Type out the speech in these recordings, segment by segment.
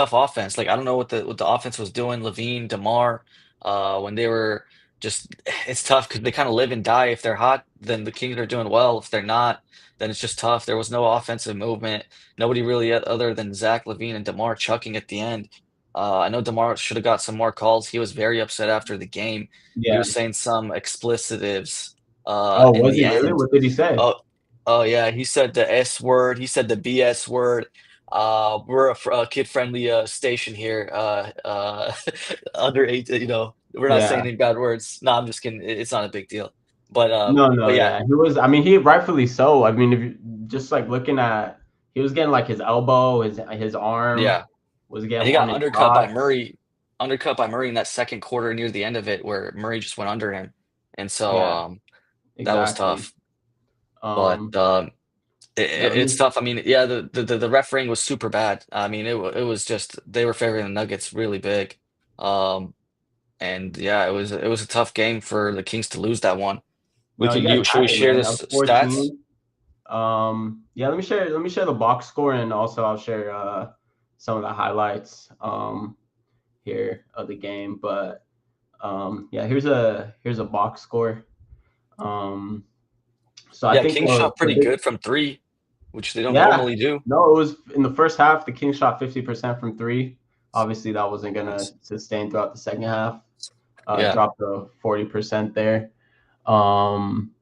tough offense. Like I don't know what the offense was doing. Levine, DeMar, when they were just it's tough because they kind of live and die. If they're hot, then the Kings are doing well. If they're not, then it's just tough. There was no offensive movement. Nobody really other than Zach Levine and DeMar chucking at the end. I know DeMar should have got some more calls. He was very upset after the game. He Yeah. was saying some explicitives Oh, in was the he really? end. What did he say? Oh, oh yeah, he said the S word. He said the BS word. We're a kid-friendly station here. Under eight, we're not saying Yeah. any bad words. No, I'm just kidding. It's not a big deal. No, But no, yeah, yeah. He was, I mean, he rightfully so. I mean, if you just like looking at, he was getting like his elbow, his arm yeah. was And getting he on got his crotch. undercut by Murray in that second quarter near the end of it, where Murray just went under him, and so Yeah, that was exactly. tough. But Um, yeah, let it's me, tough. I mean, yeah, the refereeing was super bad. I mean, it was just they were favoring the Nuggets really big. Um, And yeah, it was a tough game for the Kings to lose that one. We no, you can guys you should had we it, share man. the That was stats? 14. Yeah, let me share the box score, and also I'll share some of the highlights here of the game. But yeah, here's a box score. Um, so I Yeah, think Kings shot the pretty big good from three, which they don't yeah, normally do. no, it was in the first half. The Kings shot 50% from three. Obviously, that wasn't gonna Nice. sustain throughout the second half. Yeah. Dropped to 40% there. Um,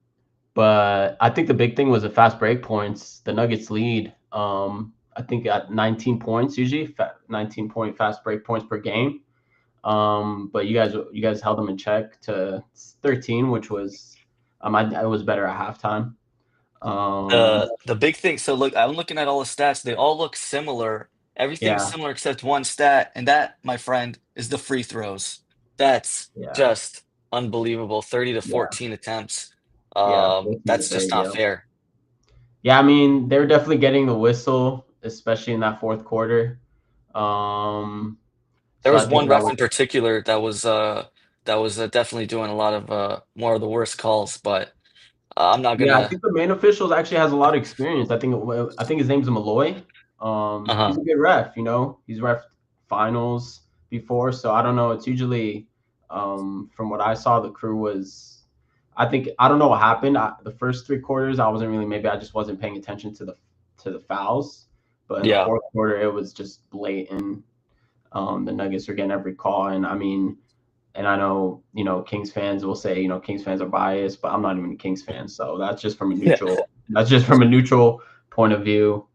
but I think the big thing was the fast break points. The Nuggets lead. I think at 19 points usually, 19-point fast break points per game. But you guys held them in check to 13, which was I was better at halftime. Um, The big thing, so look, I'm looking at all the stats. They all look similar. Everything's yeah, similar except one stat, and that, my friend, is the free throws. That's yeah, just unbelievable. 30 to yeah, 14 attempts. yeah. 14 to That's just 30, not yeah. fair. Yeah, I mean, they're definitely getting the whistle, especially in that fourth quarter. Um, There so I was think one that ref was in particular that was definitely doing a lot of more of the worst calls, but I'm not yeah, I gonna. think the main officials actually has a lot of experience. I think his name's Malloy. He's Uh-huh. a good ref, He's ref finals before, so I don't know. It's usually from what I saw, the crew was I don't know what happened. The first three quarters, I wasn't really maybe I just wasn't paying attention to the fouls. But in the Yeah. fourth quarter, it was just blatant. The Nuggets are getting every call, and I mean, and I know, Kings fans will say, Kings fans are biased, but I'm not even a Kings fan, so that's just from a Yeah. neutral. That's just from a neutral point of view.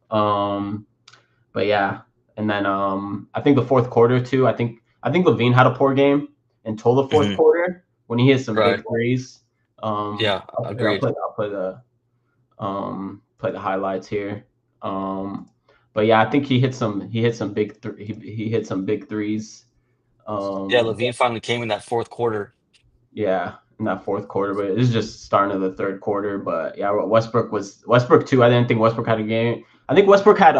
But yeah, and then I think the fourth quarter too. I think Levine had a poor game until the fourth Mhm. quarter when he hit some big Right. threes. Yeah, Here, agreed. play the highlights here. But yeah, I think he hit some he hit some big threes. Yeah, Um, Levine finally came in that fourth quarter. Yeah, in that fourth quarter, but this is just starting of the third quarter. But yeah, Westbrook too. I didn't think Westbrook had a game. I think Westbrook had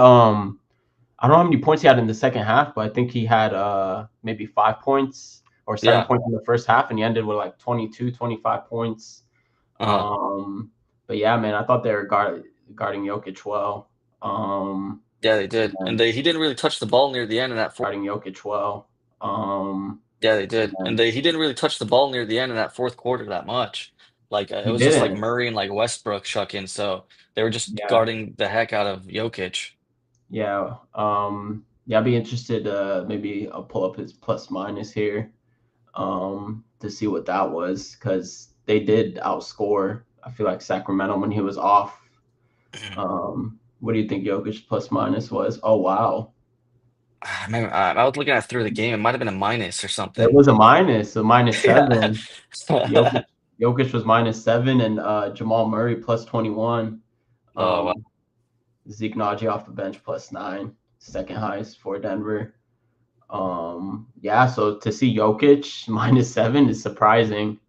I don't know how many points he had in the second half, but I think he had maybe 5 points or seven Yeah. points in the first half, and he ended with like 22, 25 points. Uh-huh. But yeah, man, I thought they were guarding Jokic well. Um, Yeah, they and did. And then he didn't really touch the ball near the end in that fourth. guarding Jokic well. Yeah, they And did. And then he didn't really touch the ball near the end in that fourth quarter that much. Like it he was just like didn't. Murray and like Westbrook chucking, so they were just Yeah. guarding the heck out of Jokic. Yeah. Yeah, I'd be interested. Maybe I'll pull up his plus minus here to see what that was because they did outscore. I feel like Sacramento when he was off. What do you think Jokic plus minus was? Oh wow, Man, I was looking at through the game. It might have been a minus or it something. was a minus Yeah. seven. Jokic, Jokic was -7, and Jamal Murray plus 21. Oh, wow. Um, Zeke Naji off the bench plus 9, second highest for Denver. Yeah, so to see Jokic -7 is surprising.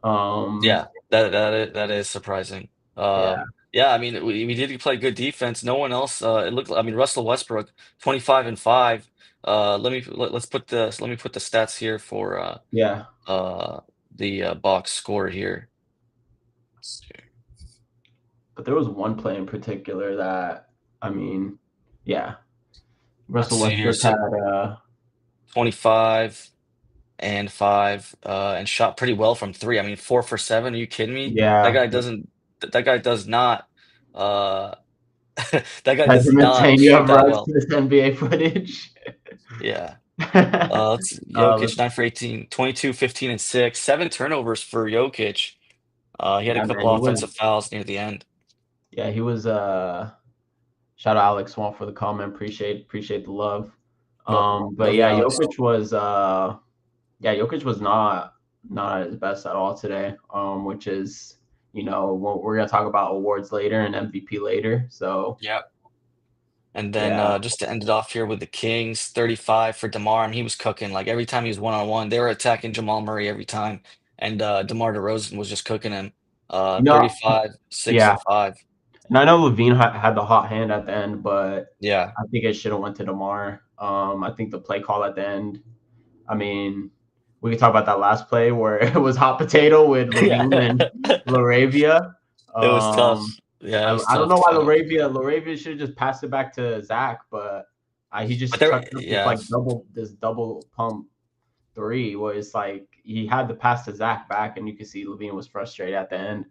Um, Yeah, that is surprising. yeah, Yeah, I mean, we did play good defense. No one else. It looked. I mean, Russell Westbrook, 25 and 5. Let me put the stats here for yeah, uh the box score here. but there was one play in particular that, I mean, yeah, Let's Russell see here. Westbrook So had 25 and 5 and shot pretty well from 3. I mean, 4 for 7. Are you kidding me? That yeah, guy doesn't that guy does not uh that guy has does him not insane. You shoot have that rights well. to this NBA footage. Yeah. Let's Let's, Jokic 9 for 18, 22, 15 and 6. 7 turnovers for Jokic. He had a yeah, couple man, he was. offensive fouls near the end. Yeah, he was. Shout out Alex Swan for the comment. Appreciate the love. But Love you, yeah, Alex. Jokic was not at his best at all today. Which is we're gonna talk about awards later and MVP later. So Yeah. And then yeah, just to end it off here with the Kings, 35 for DeMar. I mean, he was cooking. Like every time he was one-on-one, they were attacking Jamal Murray every time. And DeMar DeRozan was just cooking him. you know, 35, 6 yeah, and 5. and I know Levine had the hot hand at the end, but Yeah. I think it should have went to Demar. I think the play call at the end. I mean, we could talk about that last play where it was hot potato with Yeah. Levine and Laravia. It was tough. Um, Yeah, it I, was I don't tough know why defending. Laravia should have just passed it back to Zach, but he But just there, chucked up this yeah. like double pump three where it's like he had the pass to Zach back, and you could see Levine was frustrated at the end.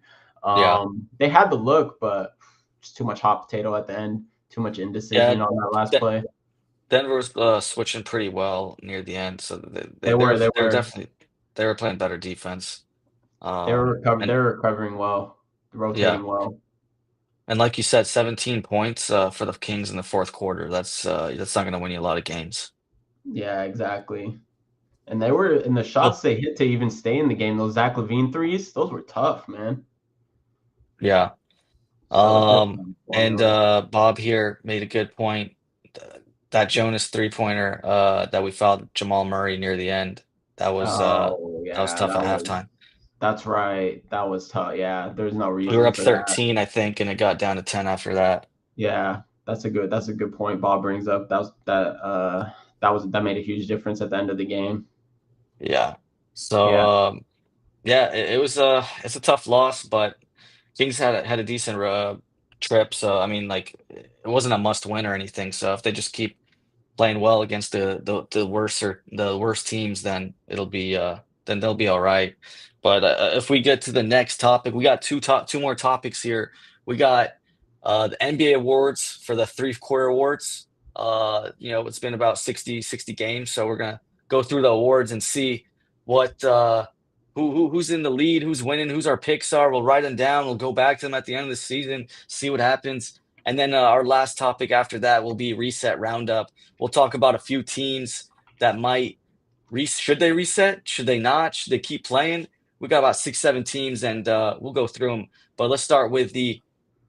Yeah. They had the look, but just too much hot potato at the end, too much indecision Yeah. on that last De play. Denver was switching pretty well near the end. So They were they they're were definitely they were playing better defense. they And were recovering well, yeah. rotating well. And like you said, 17 points for the Kings in the fourth quarter. That's not going to win you a lot of games. Yeah, exactly. And they were in the Oh, shots they hit to even stay in the game. Those Zach Levine threes, those were tough, man. yeah. So it's definitely going And on. Bob here made a good point. That Jonas three-pointer that we fouled Jamal Murray near the end. Oh That was yeah, tough at halftime. that's right. That was tough. Yeah, there's no We were reason up for that. 13, I think, and it got down to 10 after that. Yeah, that's a good point Bob brings up. That made a huge difference at the end of the game. Yeah. So Yeah, yeah, it's a tough loss, but Kings had a decent trip. So I mean, like it wasn't a must win or anything. So if they just keep playing well against the worst teams, then then they'll be all right. But if we get to the next topic, we got two more topics here. We got the NBA awards for the three-quarter awards. It's been about 60 games, so we're gonna go through the awards and see what who's in the lead, who's winning, who's our picks are. We'll write them down. We'll go back to them at the end of the season, see what happens. And then our last topic after that will be reset roundup. We'll talk about a few teams that might should they reset? Should they not? Should they keep playing? We got about 6, 7 teams, and we'll go through them. But let's start with the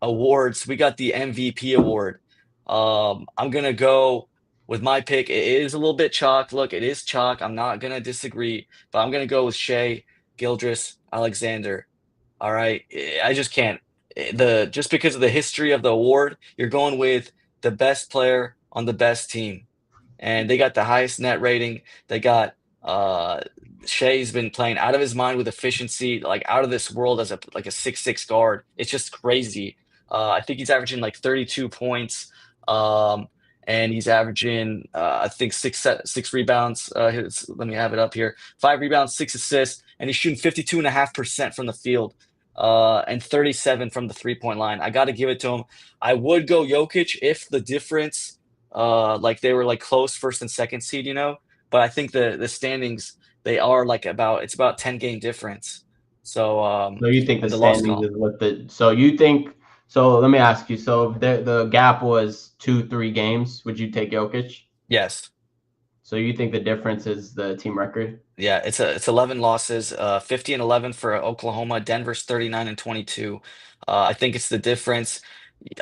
awards. We got the MVP award. I'm gonna go with my pick. It is a little bit chalk. Look, it is chalk. I'm not gonna disagree, but I'm gonna go with Shea Gildress Alexander. All right, I just can't. The just because of the history of the award, you're going with the best player on the best team, and they got the highest net rating. They got uh Shea's been playing out of his mind with efficiency, like out of this world as a 6'6" guard. It's just crazy. I think he's averaging like 32 points. Um, and he's averaging I think six rebounds. Let me have it up here. 5 rebounds, 6 assists, and he's shooting 52.5% from the field. And 37 from the 3-point line. I got to give it to him. I would go Jokic if the difference like they were like close first and second seed, but I think the standings they are like it's about 10 game difference. So so you think the and the loss standings column. is what the so you think so? Let me ask you. So if the gap was 2 3 games. Would you take Jokic? Yes. So you think the difference is the team record? Yeah, it's 11 losses, 50 and 11 for Oklahoma. Denver's 39 and 22. I think it's the difference.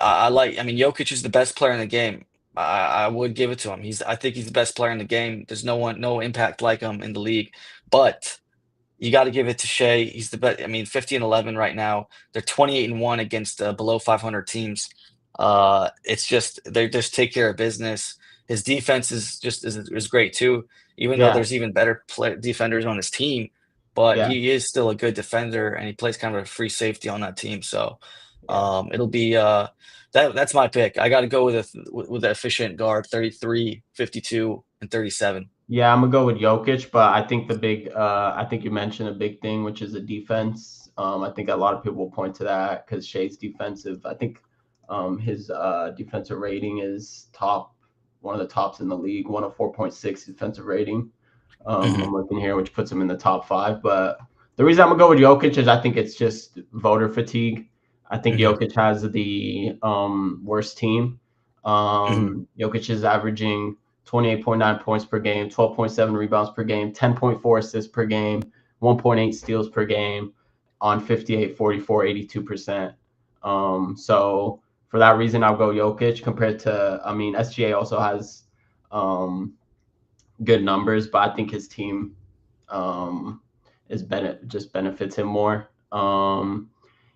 I mean, Jokic is the best player in the game. I would give it to him. I think he's the best player in the game. There's no impact like him in the league. But you got to give it to Shea. He's the best. I mean, 50 and 11 right now. They're 28 and 1 against below 500 teams. It's just they just take care of business. His defense is great too, even though Yeah, there's even better defenders on his team. But yeah, he is still a good defender, and he plays kind of a free safety on that team. So yeah. it'll be That's my pick. I got to go with the efficient guard, 33, 52, and 37. Yeah, I'm gonna go with Jokic, but I think I think you mentioned a big thing, which is the defense. I think a lot of people will point to that because Shea's defensive. I think his defensive rating is one of the tops in the league, 104.6 defensive rating. Hmm. I'm looking here, which puts him in the top five. But the reason I'm gonna go with Jokic is I think it's just voter fatigue. I think Hmm. Jokic has the worst team. Hmm. Jokic is averaging 28.9 points per game, 12.7 rebounds per game, 10.4 assists per game, 1.8 steals per game on 58, 44, 82%. So for that reason, I'll go Jokic compared to, I mean, SGA also has um, good numbers, but I think his team um, just benefits him more.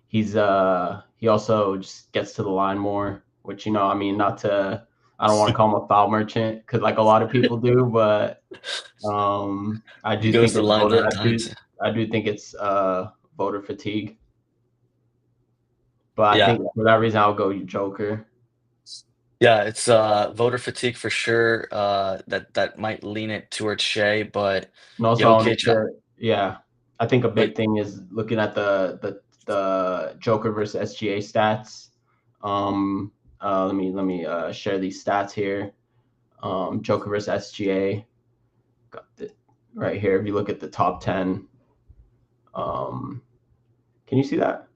He also just gets to the line more, which I mean, not to I don't want to call him a foul merchant because like a lot of people do, but I He do goes think to the it's line voter. 9 times. I do think it's voter fatigue, but I Yeah. think for that reason I'll go Joker. Yeah, it's voter fatigue for sure. That might lean it towards Shea, but And also, I want to Jokic, share. Yeah, I think a big but thing is looking at the Joker versus SGA stats. Um, let me share these stats here. Joker versus SGA got right here. If you look at the top 10, um, can you see that?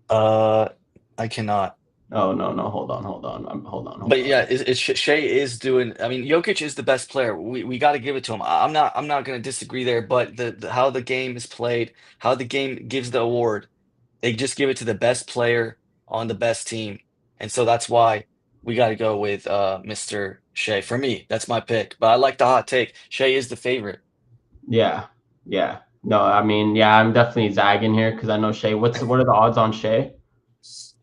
uh, I cannot. Oh no, hold But on. yeah, Shea is doing. I mean, Jokic is the best player. We got to give it to him. I'm not going to disagree there. But how the game is played, how the game gives the award, they just give it to the best player on the best team, and so that's why we got to go with Mr. Shea. For me, that's my pick. But I like the hot take. Shea is the favorite. Yeah, yeah. No, I mean, yeah, I'm definitely zagging here because I know Shea. What are the odds on Shea?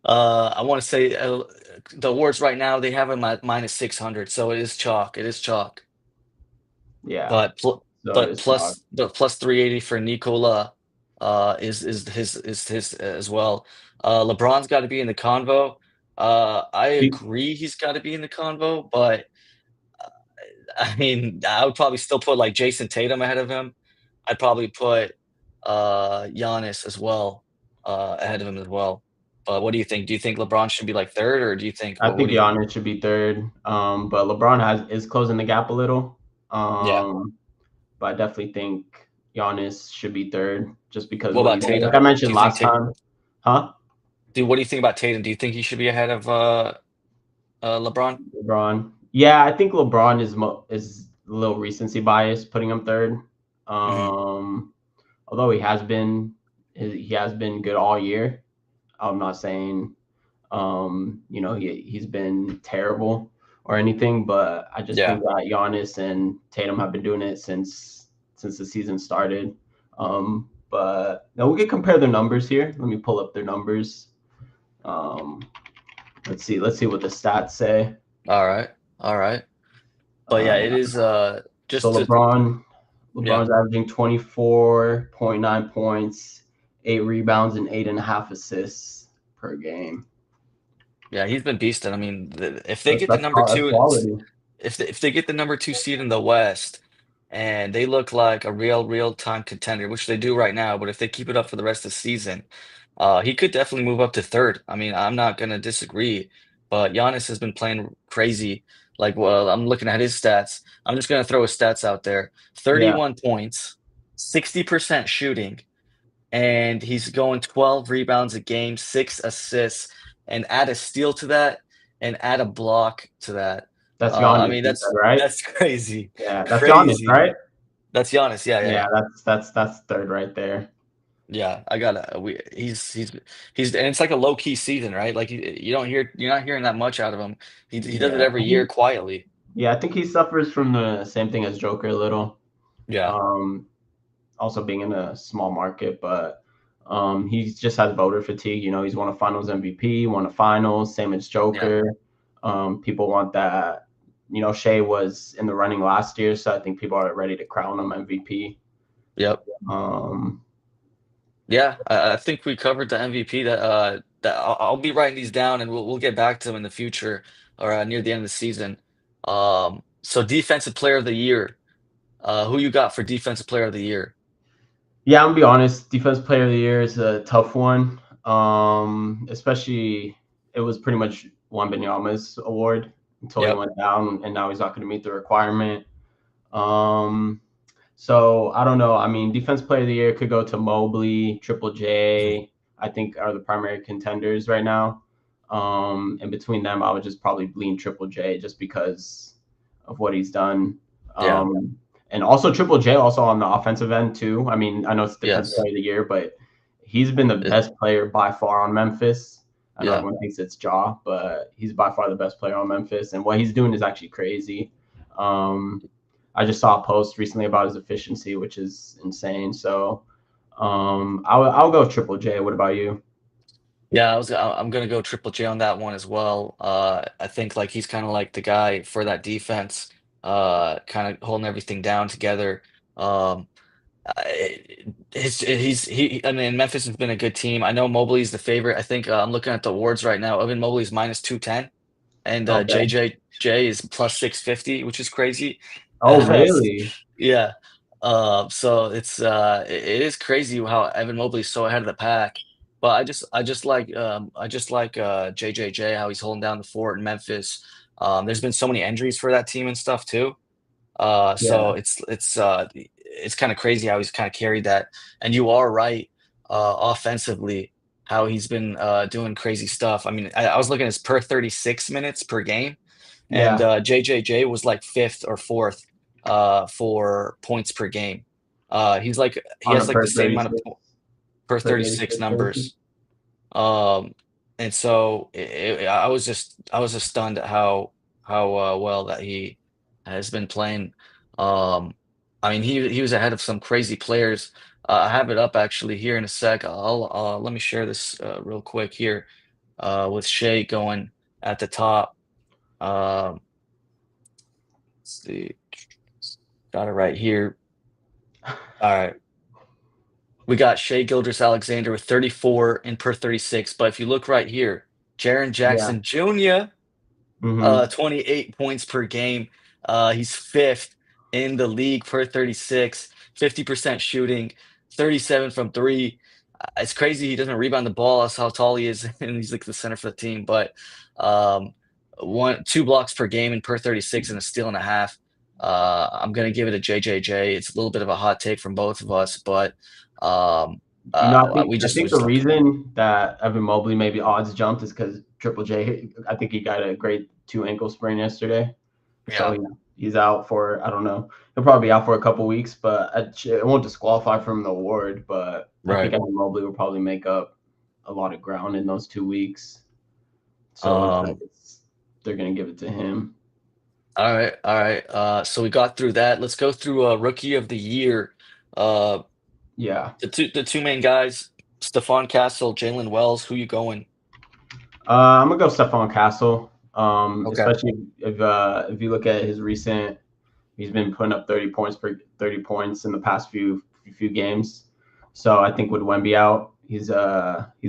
I want to say the awards right now they have him at minus 600, so it is chalk. It is chalk. Yeah, But so it is chalk. but plus 380 for Nikola is his as well. LeBron's got to be in the convo. I agree he's got to be in the convo, but I mean I would probably still put like Jason Tatum ahead of him. I'd probably put Giannis as well ahead of him as well. But what do you think? Do you think LeBron should be like third, or do you think I what think do you think? Giannis should be third. But LeBron is closing the gap a little. Yeah. Um, but I definitely think Giannis should be third, just because What about like I Tatum? Do mentioned you think last Tatum? time, huh? What do you think about Tatum? Do you think he should be ahead of LeBron? LeBron. Yeah, I think LeBron is a little recency bias putting him third. Hmm. Um, Although he has been good all year. I'm not saying he's been terrible or anything, but I just Yeah. think that Giannis and Tatum have been doing it since the season started. But now we can compare their numbers here. Let me pull up their numbers. Um, let's see what the stats say. All right. All right. But yeah, Uh, it is so just to yeah. LeBron's averaging 24.9 points, 8 rebounds, and 8.5 assists per game. Yeah, he's been beasting. I mean, if they get the number That's two, quality. if they get the number two seed in the West, and they look like a real time contender, which they do right now, but if they keep it up for the rest of the season, he could definitely move up to third. I mean, I'm not gonna disagree, but Giannis has been playing crazy. Like, well, I'm looking at his stats. I'm just gonna throw his stats out there: Yeah, 31 points, 60% shooting, and he's going 12 rebounds a game, 6 assists, and add a steal to that, and add a block to that. that's I Giannis, mean, you said, right? that's crazy, Yeah, that's Giannis, crazy. right? That's Giannis. Yeah, yeah, Yeah, yeah. that's third right there. Yeah, I gotta. He's and it's like a low key season, right? Like you're not hearing that much out of him. He does it Yeah, every year quietly. I think he suffers from the same thing as Joker a little. Yeah, Um, Also being in a small market, but he just has voter fatigue. He's won a Finals MVP, won a Finals, same as yeah, Joker. People want that. Shea was in the running last year, so I think people are ready to crown him MVP. yep, Um, yeah. I think we covered the MVP. That that I'll be writing these down, and we'll get back to them in the future or near the end of the season. So defensive player of the year. Who you got for defensive player of the year? Yeah, I'm gonna be honest. Defense Player of the Year is a tough one. Especially it was pretty much Wembanyama's award until he Yep. went down, and now he's not going to meet the requirement. Um, so I don't know. I mean, Defense Player of the Year could go to Mobley, Triple Mhm. J. I think are the primary contenders right now. And between them, I would just probably lean Triple J just because of what he's done. Yeah. And also Triple J also on the offensive end too. I mean, I know it's Defense Yes. Player of the Year, but he's been the It, best player by far on Memphis. I know yeah. everyone thinks it's Ja, but he's by far the best player on Memphis, and what he's doing is actually crazy. Um, I just saw a post recently about his efficiency, which is insane. So I'll go Triple J. What about you? Yeah, I'm gonna go Triple J on that one as well. I think like he's kind of like the guy for that defense, kind of holding everything down together. Um, I mean, Memphis has been a good team. I know Mobley's the favorite. I think I'm looking at the awards right now. Evan Mobley's minus 210, and Okay. JJJ is plus 650, which is crazy. Oh, really? Yeah. So it is crazy how Evan Mobley's so ahead of the pack. But I just like JJJ, how he's holding down the fort in Memphis. There's been so many injuries for that team and stuff too. So Yeah. it's kind of crazy how he's kind of carried that. And you are right, offensively, how he's been doing crazy stuff. I mean, I was looking at his per 36 minutes per game, and Yeah. JJJ was like fifth or fourth for points per game. He On has a like the per same amount of 36, per per 36 36 basis. numbers. Um, and so I was just stunned at how well that he has been playing. Um, I mean, he was ahead of some crazy players. I have it up actually here in a sec. I'll let me share this real quick here with Shea going at the top. Um, let's see, got it right here. All right. We got Shea Gildress-Alexander with 34 in per 36. But if you look right here, Jaren Yeah. Jackson Jr., Hmm. 28 points per game. He's fifth in the league per 36, 50% shooting, 37 from three. It's crazy he doesn't rebound the ball. That's how tall he is, and he's like the center for the team. But um, two blocks per game and per 36 and a steal and a half. I'm gonna give it a JJJ. It's a little bit of a hot take from both of us, but um, You know, I think we just the don't. reason that Evan Mobley maybe odds jumped is because Triple J. I think he got a great two ankle sprain yesterday, so Yeah, he's out for I don't know. He'll probably be out for a couple weeks, but it won't disqualify from the award. But I think right. Evan Mobley will probably make up a lot of ground in those 2 weeks. So it looks like Um, they're gonna give it to him. All right, all right. So we got through that. Let's go through rookie of the year. Uh, Yeah. the two main guys, Stephon Castle, Jalen Wells. Who you going? I'm gonna go Stephon Castle. Okay. Especially if you look at his recent, he's been putting up 30 points in the past few games. So I think with Wemby out, he's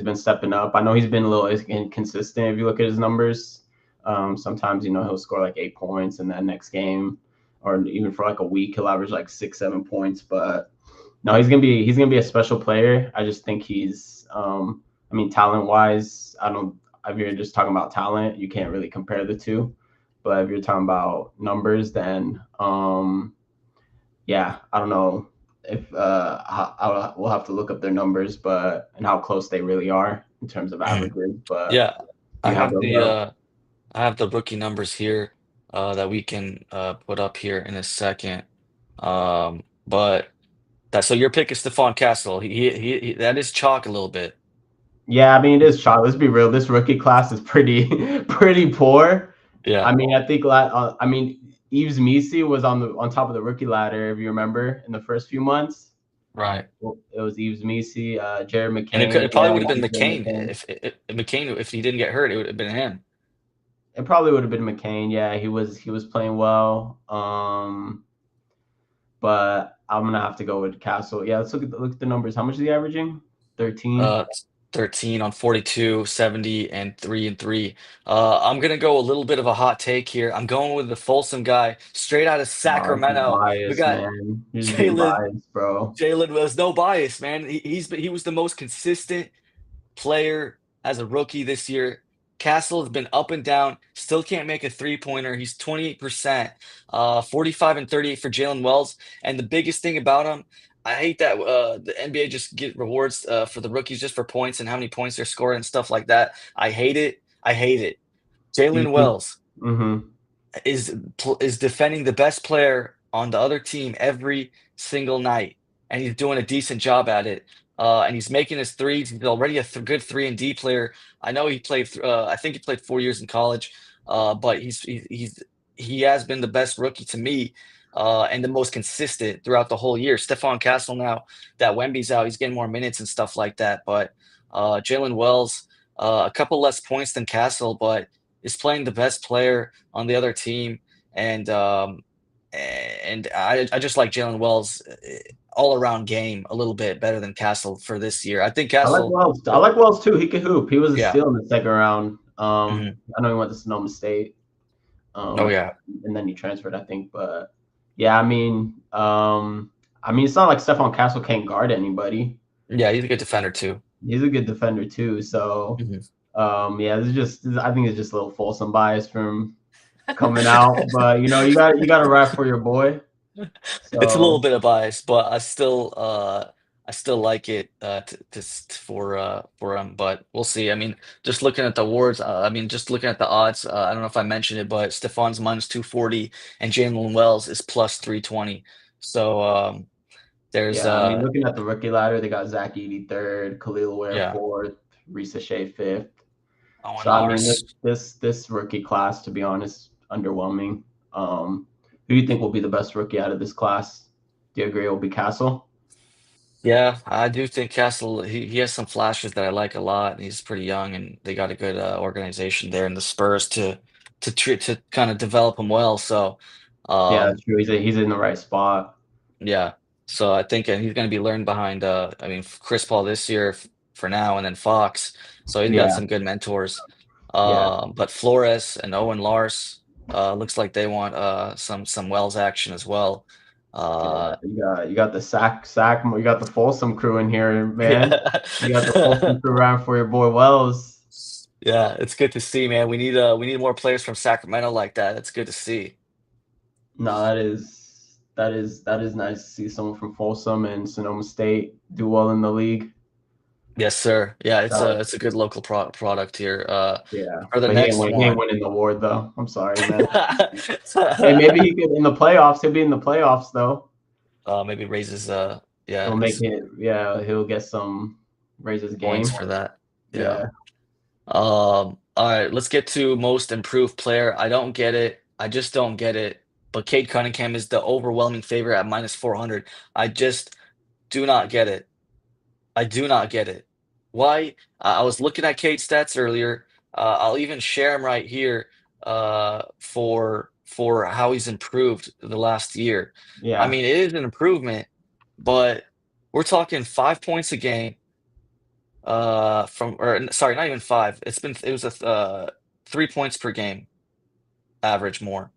been stepping up. I know he's been a little inconsistent if you look at his numbers. Sometimes he'll score like 8 points, and then next game, or even for like a week, he'll average like 6 7 points. But no, he's gonna be a special player. I just think I mean, talent wise, I don't. If you're just talking about talent, you can't really compare the two. But if you're talking about numbers, then yeah, I don't know if we'll have to look up their numbers, but and how close they really are in terms of averages. But Yeah, do I you have have those up? I have the rookie numbers here that we can put up here in a second. But that so your pick is Stephon Castle. He that is chalk a little bit. Yeah, I mean it is shot. Let's be real. This rookie class is pretty pretty poor. Yeah, I mean, I mean, Eves Misi was on top of the rookie ladder, if you remember, in the first few months. right. Well, it was Eves Misi, Jared And McCain, it probably would and have been Jared McCain McCain. if McCain if he didn't get hurt, it would have been him. It probably would have been McCain. Yeah, he was playing well. But I'm gonna have to go with Castle. Yeah, let's look at the numbers. How much is he averaging? Uh, 13. 13 on 42, 70, and 3 and 3. I'm gonna go a little bit of a hot take here. I'm going with the Folsom guy, straight out of Oh, this is Sacramento. We bias, got man. You're just being Jalen. biased, bro. Jalen was no bias, man. He was the most consistent player as a rookie this year. Castle has been up and down, still can't make a three-pointer. He's 28%, 45 and 38 for Jalen Wells. And the biggest thing about him, I hate that the NBA just get rewards for the rookies just for points and how many points they're scoring and stuff like that. I hate it. I hate it. Do you Jalen think? Wells Mm-hmm. is defending the best player on the other team every single night, and he's doing a decent job at it. And he's making his threes. He's already a good 3 and D player. I know he played. I think he played 4 years in college. But he has been the best rookie to me, and the most consistent throughout the whole year. Stephon Castle now that Wemby's out, he's getting more minutes and stuff like that. But Jalen Wells, a couple less points than Castle, but is playing the best player on the other team, and I just like Jalen Wells all around game a little bit better than Castle for this year. I think I like Castle, Wells. I like Wells too. He can hoop. He was a yeah, steal in the second round. hmm I know he went to Sonoma State. oh Um, yeah, and then he transferred, I think. But yeah, I mean, it's not like Stephon Castle can't guard anybody. yeah, he's a good defender too. He's a good defender too. So, hmm yeah, I think it's just a little Folsom bias from coming out. But you got to rap for your boy. It's a little So bit of bias, but I still like it for him. But we'll see. I mean, just looking at the awards, I mean, just looking at the odds. I don't know if I mentioned it, but Stefan's minus 240 and Jalen Wells is plus 320. So there's yeah, I mean, looking at the rookie ladder, they got Zach Edey third, Khalil Ware yeah, fourth, Risa Shea fifth. Owen So I mean, Lars. this rookie class, to be honest, underwhelming. Who do you think will be the best rookie out of this class? Do you agree it will be Castle? Yeah, I do think Castle. He has some flashes that I like a lot. He's pretty young, and they got a good organization there in the Spurs to kind of develop him well. So, Yeah, that's um, true. He's in the right spot. yeah. So I think he's going to be learned behind. I mean, Chris Paul this year for now, and then Fox. So he's got Yeah, some good mentors. yeah, But Flores and Owen Lars looks like they want some Wells action as well. yeah. Uh, You got the sack. You got the Folsom crew in here, man. You got the yeah. Folsom crew around for your boy Wells. Yeah, it's good to see, man. We need more players from Sacramento like that. It's good to see. No, that is nice to see someone from Folsom and Sonoma State do well in the league. Yes, sir. Yeah, That it's a good local product here. Yeah, For the but next he ain't one. winning the award though. I'm sorry, man. Hey, maybe he could in the playoffs. He'll be in the playoffs though. Maybe raises He'll yeah, make his it. Yeah, he'll get some raise his points game. for that. Yeah. Yeah, All right, let's get to most improved player. I don't get it. I just don't get it. But Cade Cunningham is the overwhelming favorite at minus 400. I just do not get it. I do not get it. Why? I was looking at Cade's stats earlier. I'll even share him right here for how he's improved the last year. I yeah, mean, it is an improvement, but we're talking 5 points a game. From or sorry, not even five. It was a 3 points per game average more.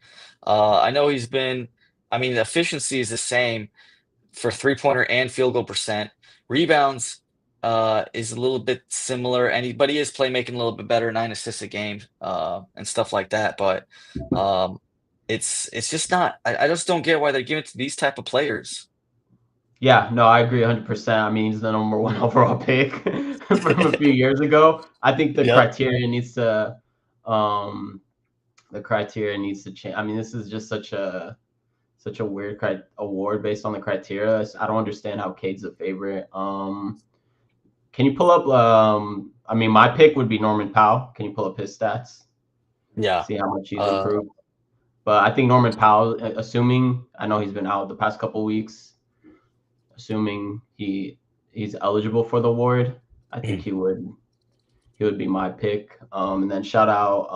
I know he's been. I mean, the efficiency is the same for three-pointer and field goal percent. Rebounds is a little bit similar, but he is playmaking a little bit better, 9 assists a game, and stuff like that. But um, it's just not. I just don't get why they're giving it to these type of players. yeah. No, I agree 100%. I mean, he's the number one overall pick from a few years ago. I think Yep. um, the criteria needs to change. I mean, this is just such a weird award based on the criteria. I don't understand how Cade's a favorite. Can you pull up? I mean, my pick would be Norman Powell. Can you pull up his stats? Yeah. See how much he's Uh, improved. But I think Norman Powell, assuming I know he's been out the past couple weeks, assuming he's eligible for the award, I think he would be my pick. And then shout out,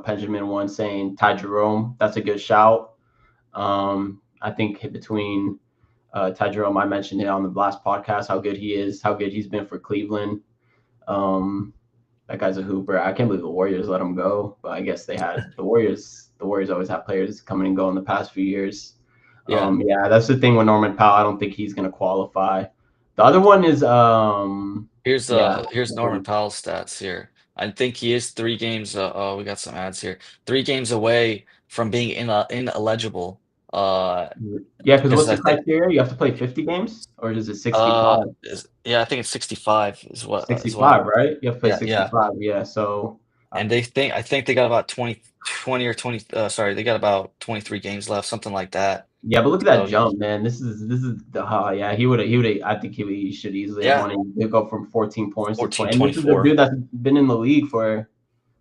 Benjamin one saying Ty Jerome. That's a good shout. I think between Ty Jerome, I mentioned it on the last podcast how good he is, how good he's been for Cleveland. Um, that guy's a hooper. I can't believe the Warriors let him go, but I guess they had the Warriors. The Warriors always have players coming and go in the past few years. Yeah. Yeah, that's the thing with Norman Powell. I don't think he's going to qualify. The other one is, yeah, Here's Norman Powell's stats here. I think he is 3 games. Oh, we got some ads here. 3 games away from being ineligible. Uh, yeah. Because because what's I the think criteria? You have to play 50 games, or is it 65? yeah, I think it's 65 is what. 65, right? You have to play Yeah, yeah. 65. Yeah. So, And I think they got about 20 or 20. Sorry, they got about 23 games left, something like that. yeah, but look at that So jump, man. This is the yeah, he would I think he should easily have yeah, won it. He'd go from 14 points to 14, 20. And this is a 24. dude that's been in the league for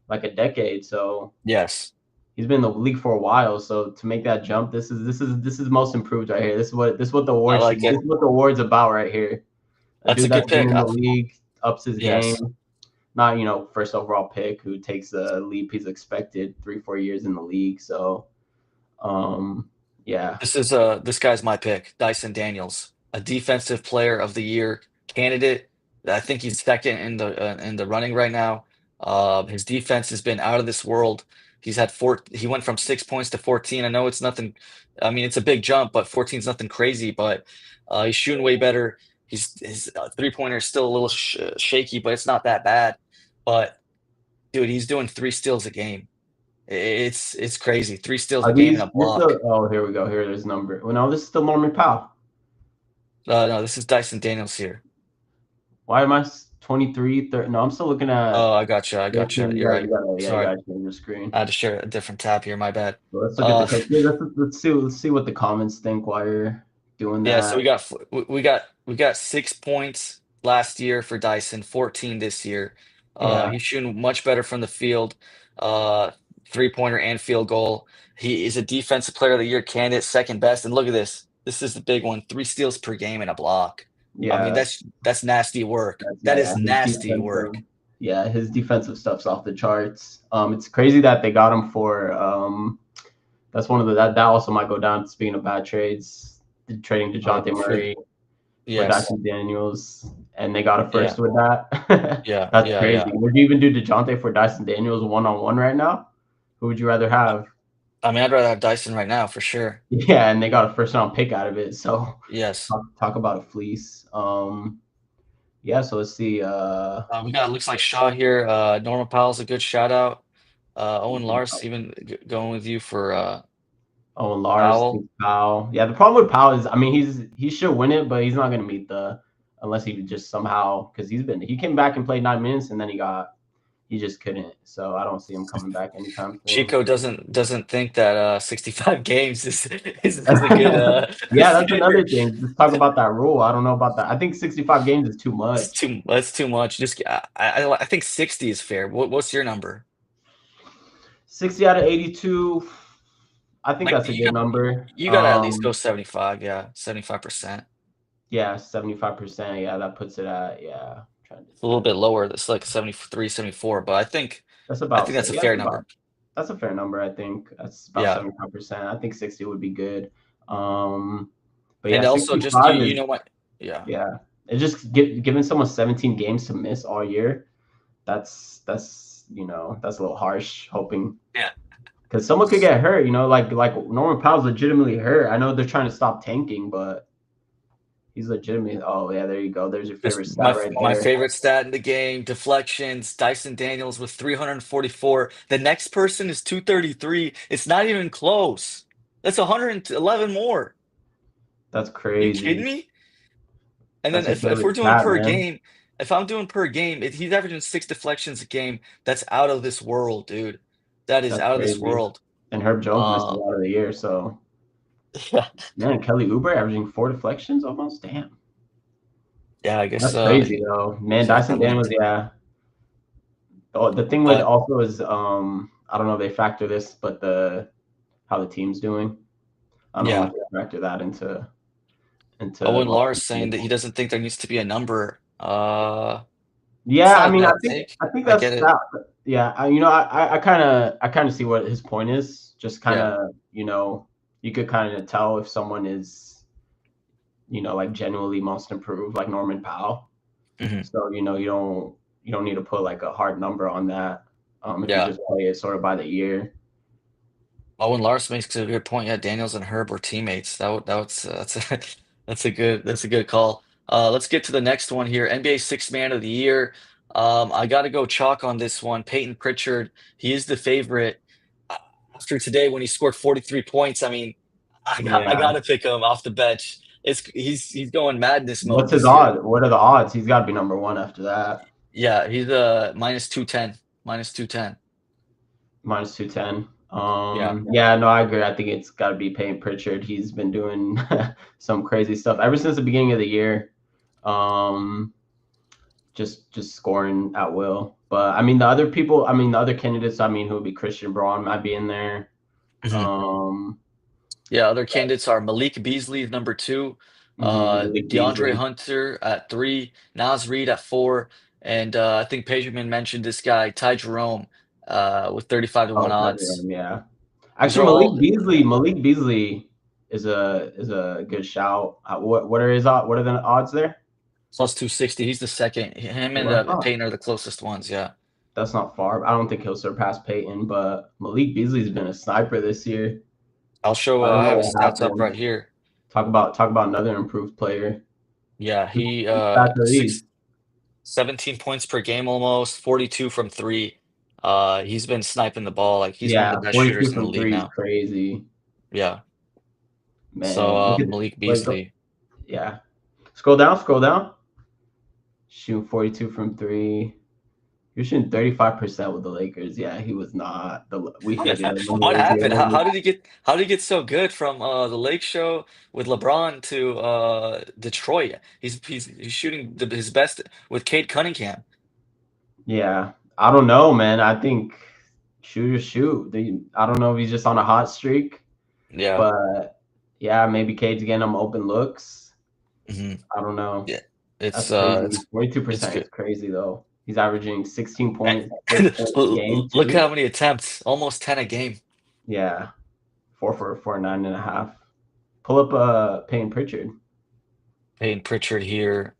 like a decade. So Yes. he's been in the league for a while. So to make that jump, this is most improved right here. This is what the I award should like be. This it. is what the award's about right here. A That's a dude good that's been pick. in the league, ups his Yes. game. Not, first overall pick who takes a leap he's expected 3-4 years in the league. So yeah. This guy's my pick, Dyson Daniels, a defensive player of the year candidate. I think he's second in the running right now. His defense has been out of this world. He went from 6 points to 14. I know it's nothing. I mean, it's a big jump, but 14 is nothing crazy. But he's shooting way better. His 3 pointer is still a little shaky, but it's not that bad. But dude, he's doing 3 steals a game. It's crazy. 3 steals a Are game and these a this block. the oh here we go. Here there's number. Well, no, this is still Norman Powell. No, this is Dyson Daniels here. Why am I 23, 30? No, I'm still looking at Oh, I gotcha. I 13. gotcha. You You're got you right. got yeah, you Sorry. got to change your screen. I had to share a different tab here. My bad. So let's look at the Uh, criteria. Let's see what the comments think while you're doing yeah, so that. we got 6 points last year for Dyson, 14 this year. Yeah, He's shooting much better from the field, uh, 3 pointer and field goal. He is a defensive player of the year candidate, second best. And look at this. This is the big one. 3 steals per game and a block. I mean, yeah, that's nasty work. That yeah. is His nasty defensive, work. yeah, his defensive stuff's off the charts. It's crazy that they got him for. That's one of that also might go down. Speaking of bad trades, trading DeJounte For Murray for yes. Dyson Daniels, and they got a Yeah. first with that. Yeah. That's Yeah. crazy. Yeah. Would you even do DeJounte for Dyson Daniels 1-on-1 right now? Who would you rather have? I mean, I'd rather have Dyson right now for sure. Yeah, and they got a first round pick out of it. So Yes. talk about a fleece. Yeah. So let's see. We got looks like Shaw here. Norman Powell's a good shout out. Owen Lars even going with you for Oh, and Lars Powell. thinks Powell. Yeah, the problem with Powell is, I mean, he should win it, but he's not going to meet unless he just somehow, because he came back and played 9 minutes and then he just couldn't. So I don't see him coming back anytime soon. Chico doesn't think that 65 games is a good Yeah, that's another standard. thing. Just talk about that rule. I don't know about that. I think 65 games is too much. That's too much. Just I think 60 is fair. What's your number? 60 out of 82. I think Like that's a good number. you got to at least go 75. Yeah, 75%. Yeah, 75%. Yeah, that puts it at, yeah. I'm trying to It's a little bit lower. It's like 73, 74, but That's I about think that's a yeah, fair number. that's a fair number, I think. That's about Yeah. 75%. I think 60 would be good. Um, but yeah, And also just 65 you is know what? Yeah. yeah. It's just giving someone 17 games to miss all year. That's a little harsh. Hoping Yeah. because someone could get hurt. Like Norman Powell's legitimately hurt. I know they're trying to stop tanking, but he's legitimately. Oh yeah, there you go. There's your favorite This stat right my there. favorite stat in the game, deflections, Dyson Daniels with 344. The next person is 233. It's not even close. That's 111 more. That's You kidding crazy. me? And then That's a if killer we're doing stat, per man. game, if I'm doing per game, he's averaging 6 deflections a game. That's out of this world, dude. That is That's out of this crazy. world. And Herb Jones missed a Uh, lot of the year, so yeah, man, Kelly Oubre averaging 4 deflections almost. Damn, yeah. I guess that's crazy though. Man, he's got Dyson that Daniels, length, yeah. Oh, the thing with but also is I don't know if they factor this, but the how the team's doing. I don't know yeah. if they factor that into Owen most Lars saying that people. he doesn't think there needs to be a number. It's Yeah, I not a mean, I bad think take. I think I that's get it. that. Yeah, I kind of see what his point is. Just kind Yeah. of you could kind of tell if someone is like genuinely most improved, like Norman Powell. Mhm. So you don't. you don't need to put like a hard number on that. If you Yeah. just play it sort of by the ear. Owen Lars makes a good point. Yeah, Daniels and Herb were teammates. That's a that's a good call. Let's get to the next one here. NBA Sixth Man of the Year. I got to go chalk on this one. Peyton Pritchard. He is the favorite. Uh, After today, when he scored 43 points, I mean, I got Yeah. to pick him off the bench. He's going madness mode What's his this year. odds? What are the odds? He's got to be number one after that. Yeah, he's minus 210. Minus 210. Minus 210. Yeah. Yeah, no, I agree. I think it's got to be Payne Pritchard. He's been doing some crazy stuff ever since the beginning of the year. Um, just scoring at will. But I mean, the other people, I mean, the other candidates, I mean, who would be Christian Braun might be in there. Mhm. Um, Yeah, other candidates are Malik Beasley, number two, Malik DeAndre Beasley. Hunter at three, Naz Reid at four, and I think Pagerman mentioned this guy, Ty Jerome, with 35 to 1 Oh, odds. yeah. These are Actually, all Malik Beasley is a good shout. What are his odds? What are the odds there? plus 260. He's the second. Him and Well, Payton are the closest ones. Yeah. that's not far. I don't think he'll surpass Peyton, but Malik Beasley's been a sniper this year. I'll show, I don't I know have his what stats up right happened. here. Talk about another improved player. Yeah, he Whose stats are these? 17 points per game almost, 42 from three. He's been sniping the ball. Like he's one of Yeah, the best 42 shooters in the from league three is now. crazy. Yeah. So Man, look at Malik like Beasley. yeah. Scroll down. Shoot 42 from three. You're shooting 35% with the Lakers. Yeah, he was not. We hated him when he What was happened? here. How did he get so good from the Lake Show with LeBron to Detroit? He's shooting his best with Cade Cunningham. Yeah, I don't know, man. I think shooters shoot. I don't know if he's just on a hot streak, Yeah. but yeah, maybe Cade's getting him open looks. Hmm. I don't know. Yeah. That's crazy. It's 42% is good. crazy though. He's averaging 16 And, points, 6 points a and game look too. how many attempts, almost 10 a game. Yeah, 4 for 9.5. Pull up Payne Pritchard. Peyton Pritchard here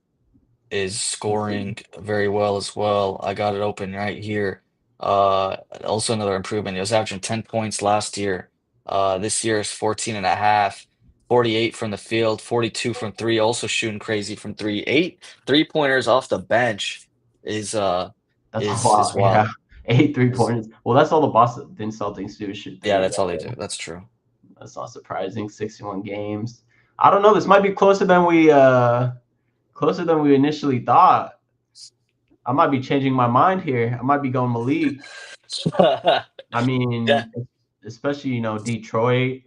is Let's see. scoring very well as well. I got it open right here. Also another improvement. He was averaging 10 points last year. This year is 14 and a half, 48 from the field, 42 from three, also shooting crazy from three. Eight three-pointers off the bench is uh That's a is lot. Yeah, wild. 8 3 Is pointers. Well, that's all the Boston Celtics do is shoot Yeah, threes. that's all they do. That's true. That's not surprising. 61 games. I don't know. This might be closer than we initially thought. I might be changing my mind here. I might be going Malik. I Yeah, mean, especially Detroit.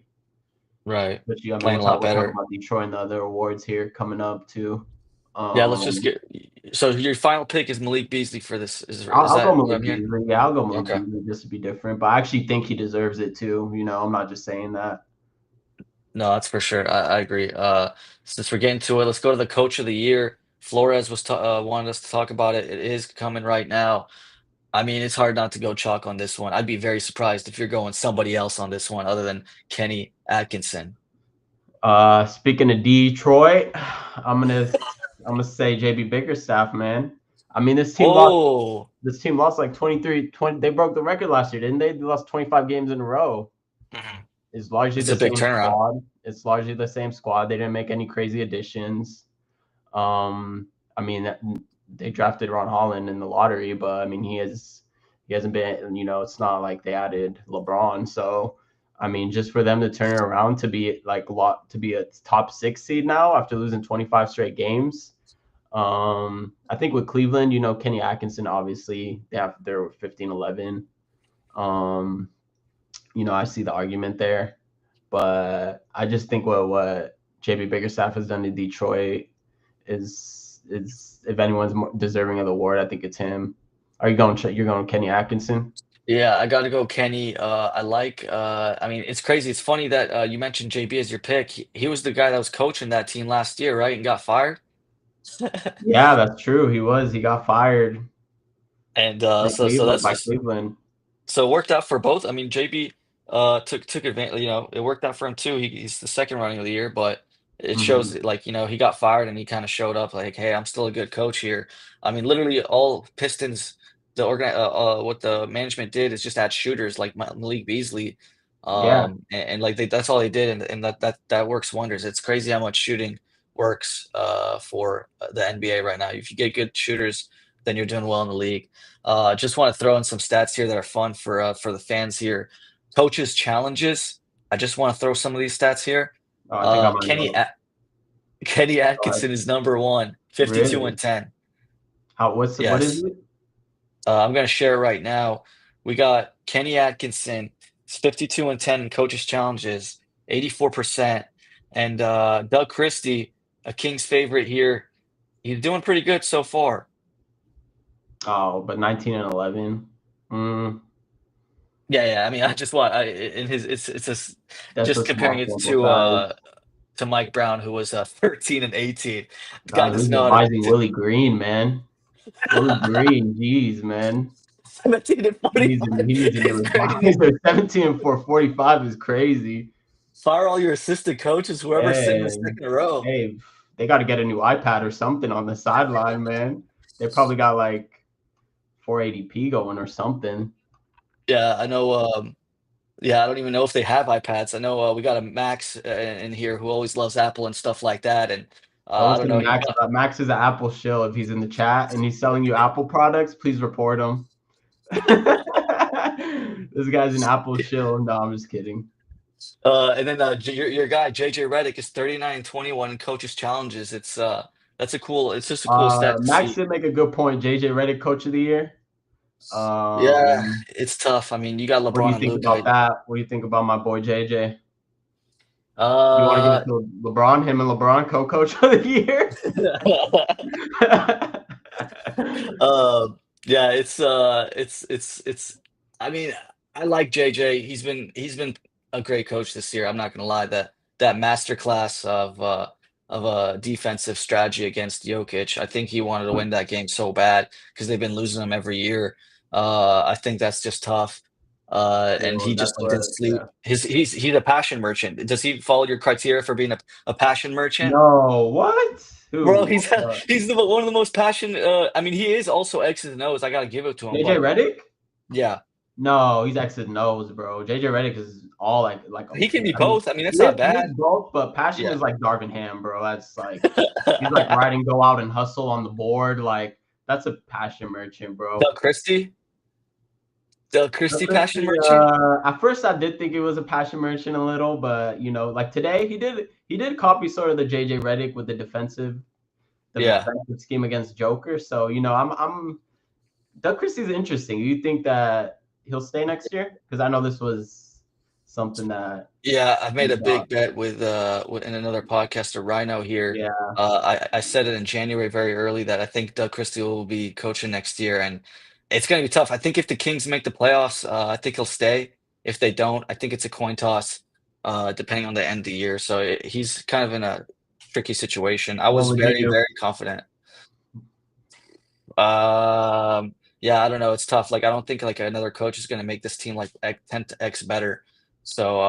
right. Especially, I mean, Playing a lot we'll talk better. about Detroit and the other awards here coming up too. Yeah, let's just Um, get. So your final pick is Malik Beasley for this. Is I'll go that what I'm Malik hearing? Beasley. Yeah, I'll go Malik Okay. Beasley just to be different. But I actually think he deserves it too. I'm not just saying that. No, that's for sure. I agree. Since we're getting to it, let's go to the coach of the year. Flores wanted us to talk about it. It is coming right now. I mean, it's hard not to go chalk on this one. I'd be very surprised if you're going somebody else on this one other than Kenny Atkinson. Speaking of Detroit, I'm gonna say JB Bickerstaff, man. I mean, Oh, this team lost like 20. They broke the record last year, didn't they? They lost 25 games in a row. mhm. It's largely It's the a big same turnaround. squad. It's largely the same squad. They didn't make any crazy additions. I mean, they drafted Ron Holland in the lottery, but I mean, he hasn't been. It's not like they added LeBron. So, I mean, just for them to turn it around to be to be a top 6 seed now after losing 25 straight games. I think with Cleveland, Kenny Atkinson, obviously they're 15-11. Um, I see the argument there, but I just think what JB Biggerstaff has done to Detroit is if anyone's more deserving of the award, I think it's him. Are you going? You're going Kenny Atkinson? Yeah, I got to go Kenny. I mean, it's crazy. It's funny that you mentioned JB as your pick. He was the guy that was coaching that team last year, right? And got fired. Yeah, that's true. He was. He got fired And from so Cleveland that's by just Cleveland. so it worked out for both. I mean, JB took advantage. It worked out for him too. He's the second running of the year, but It shows Hmm. that, like, he got fired and he kinda showed up like, "Hey, I'm still a good coach here." I mean, literally all Pistons, what the management did is just add shooters like Malik Beasley, Yeah. and, like, that's all they did, and that works wonders. It's crazy how much shooting works, for, the NBA right now. If you get good shooters, then you're doing well in the league. Just wanna throw in some stats here that are fun for the fans here. Coaches' challenges, I just wanna throw some of these stats here. Oh, I think I might Kenny know. Kenny Go ahead. Atkinson is number 1, 52 Really? and 10. What is Yes. it? I'm gonna share it right now. We got Kenny Atkinson, he's 52 and 10 in coaches challenges, 84%. And, Doug Christie, a Kings favorite here, he's doing pretty good so far. Oh, but 19 and 11. Mm, Yeah, yeah, I mean, I just want in his it's just that's a just comparing small it sample size. to Mike Brown, who was, 13 and 18. The guy God, doesn't who's know how to advising Willie Green, man? Willie Green, jeez, man. 17 and He 45 needs a new is crazy. advisor. 17 and 445 is crazy. Fire all your assistant coaches, whoever's sitting in the And second row. hey, they got to get a new iPad or something on the sideline, man. They probably got like 480p going or something. Yeah, I know. Yeah, I don't even know if they have iPads. I know we got a Max in here who always loves Apple and stuff like that. And Oh, I don't know. listen, Max. Max is an Apple shill. If he's in the chat and he's selling you Apple products, please report him. This guy's an Apple shill. No, I'm just kidding. And then your guy JJ Redick is 39 and 21 in coaches challenges. That's a cool. It's just a cool stat to Max see. did make a good point. JJ Redick, Coach of the Year. Yeah, Um, it's tough. I mean, you got what do LeBron you and think about Luca. that? What do you think about my boy JJ? You want to give Uh, it to LeBron? Him and LeBron, co-coach of the year. Yeah, it's I mean, I like JJ. He's been a great coach this year. I'm not gonna lie. That masterclass of a defensive strategy against Jokic. I think he wanted to win that game so bad because they've been losing them every year. I think that's just tough. And Yo, he that's just didn't where, sleep. yeah. He's a passion merchant. Does he follow your criteria for being a passion merchant? No, what? Bro, Who? he's one of the most passionate. I mean, he is also X's and O's. I gotta give it to him, JJ but Redick? yeah, No, he's X's and O's, bro. JJ Redick is all like he can be I mean, both. I mean, that's not he is bad. both, but passion Yeah. is like Darvin Ham, bro. That's like he's like riding go out and hustle on the board. Like that's a passion merchant, bro. Doug Christie, Doug Christie, passion Christie, merchant. at first I did think it was a passion merchant a little, but like today he did copy sort of the JJ Redick with the Yeah, defensive scheme against Joker. So I'm Doug Christie's interesting. You think that he'll stay next year? Because I know this was something that yeah. I made you a thought. big bet in another podcaster, Rhino here. Yeah, I said it in January very early that I think Doug Christie will be coaching next year, and it's gonna be tough. I think if the Kings make the playoffs, I think he'll stay. If they don't, I think it's a coin toss, depending on the end of the year. So he's kind of in a tricky situation. I what was would you very, do? very confident. Yeah, I don't know. It's tough. Like, I don't think like another coach is going to make this team like 10 to X better. So,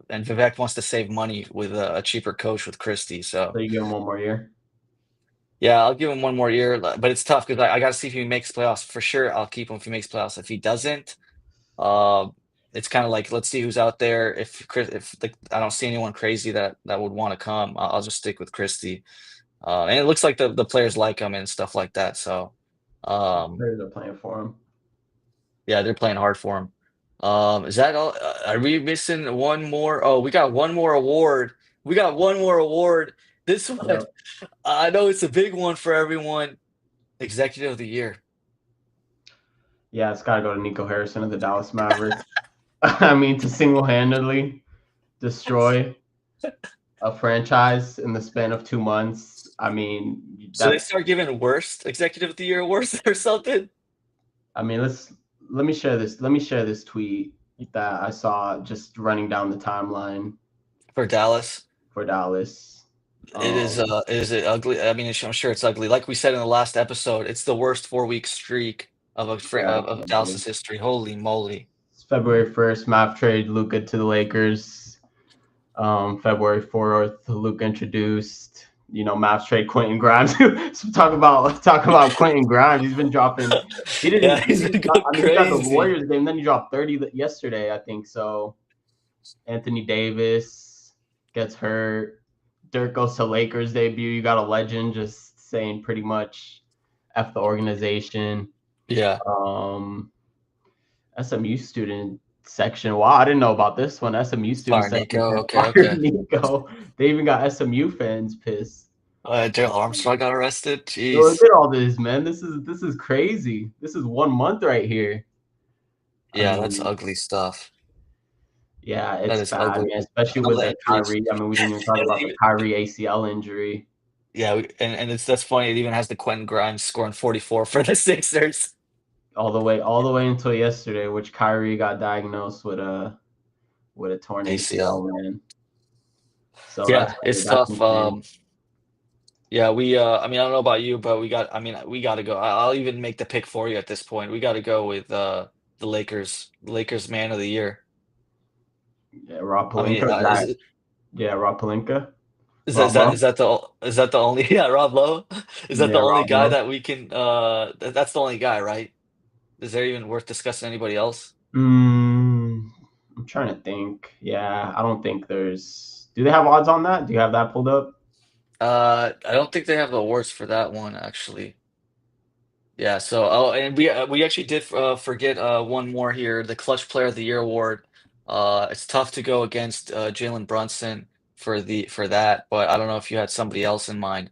and Vivek wants to save money with a cheaper coach with Christie. So, So you give him 1 more year. yeah, I'll give him one more year, but it's tough because I got to see if he makes playoffs for sure. I'll keep him if he makes playoffs. If he doesn't, uh, it's kind of like let's see who's out there. If I don't see anyone crazy that would want to come, I'll just stick with Christie. And it looks like the players like him and stuff like that. So, um, Players are playing for him. yeah, they're playing hard for him. Is that all? Are we missing one more? Oh, we got one more award. We got one more award. This one, Yeah, I know it's a big one for everyone. Executive of the Year. yeah, it's got to go to Nico Harrison of the Dallas Mavericks. I mean, to single-handedly destroy a franchise in the span of 2 months. I mean, So they that's. start giving worst Executive of the Year awards or something I mean, let me share this. Let me share this tweet that I saw just running down the timeline for Dallas. for Dallas. It is. Um, Is it ugly? I mean, I'm sure it's ugly. Like we said in the last episode, it's the worst 4 week streak yeah, of Dallas's history. Holy moly! it's February 1st, Mav trade Luca to the Lakers. February 4th, Luke introduced, Mavs trade Quentin Grimes. So talk about Quentin Grimes. He's been dropping. He Yeah, didn't. he's been going I mean, he got the crazy. Warriors game. Then he dropped 30 yesterday, I think. So Anthony Davis gets hurt. Dirk goes to Lakers debut. You got a legend just saying pretty much F the organization. Yeah. Um, SMU student section. Wow, I didn't know about this one. SMU student Fire section Nico. said Okay, fire okay. Nico. They even got SMU fans pissed. Daryl Armstrong got arrested. So look Jeez. at all this, man. This is crazy. This is 1 month right here. I Yeah, that's mean, ugly stuff. yeah, That it's is bad, ugly. man. Especially with Hella the injuries. Kyrie. I mean, we didn't even talk And it about the even, Kyrie ACL injury. yeah, and it's that's funny. It even has the Quentin Grimes scoring 44 for the Sixers. All the way until yesterday, which Kyrie got diagnosed with a torn ACL, ACL. man. So Yeah, that's it's that's tough. insane. Yeah, I mean, I don't know about you, but I mean, we got to go. I'll even make the pick for you at this point. We got to go with the Lakers. Lakers man of the year. Yeah, Rob I mean, Pelinka. Yeah, Rob Pelinka. Rob Lowe. is that the only yeah, Rob Lowe? Is that Yeah, the only Rob guy Lowe. that we can that's the only guy, right? Is there even worth discussing anybody else? I'm trying to think. Yeah, I don't think there's. Do they have odds on that? Do you have that pulled up? I don't think they have the awards for that one actually. Yeah, so and we actually did forget one more here, the Clutch Player of the Year award. It's tough to go against Jalen Brunson for that, but I don't know if you had somebody else in mind.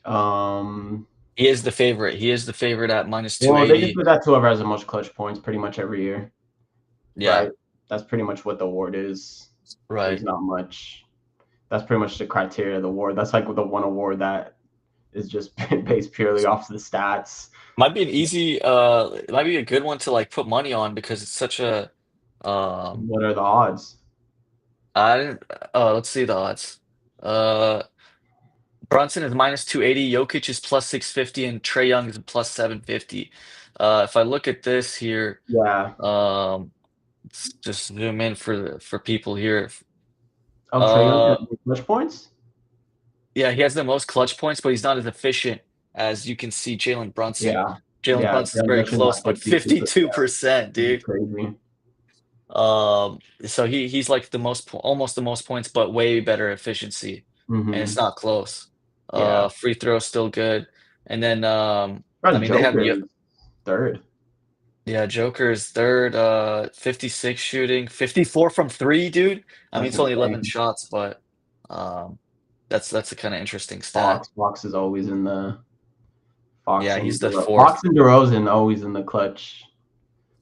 Um, He is the favorite. He is the favorite at minus well, they just 280. do that to whoever has the most clutch points pretty much every year, Yeah, right? That's pretty much what the award is. There's right. not much. That's pretty much the criteria of the award. That's like the one award that is just based purely off the stats. Might be an easy it might be a good one to like put money on because it's such a um What are the odds? I didn't let's see the odds. Uh Brunson is minus 280, Jokic is plus 650, and Trey Young is plus 750. If I look at this here, Yeah. um let's just zoom in for people here. Oh, Trey Young Uh has clutch points. yeah, he has the most clutch points, but he's not as efficient as you can see Jalen Brunson. Yeah. Jalen Yeah. Brunson's Jalen very Brunson's close, at but 52%. 52%, This is dude. crazy. So he's like almost the most points, but way better efficiency, and it's Hmm. not close. Yeah. Free throw still good, and then I That's mean they have Joker's third. yeah, Joker's third, 56 shooting, 54 from three, dude. I mean That's it's only 11 insane. shots, but um that's a kind of interesting stat. Fox is always in the Yeah, he's the Fox fourth. and DeRozan always in the clutch,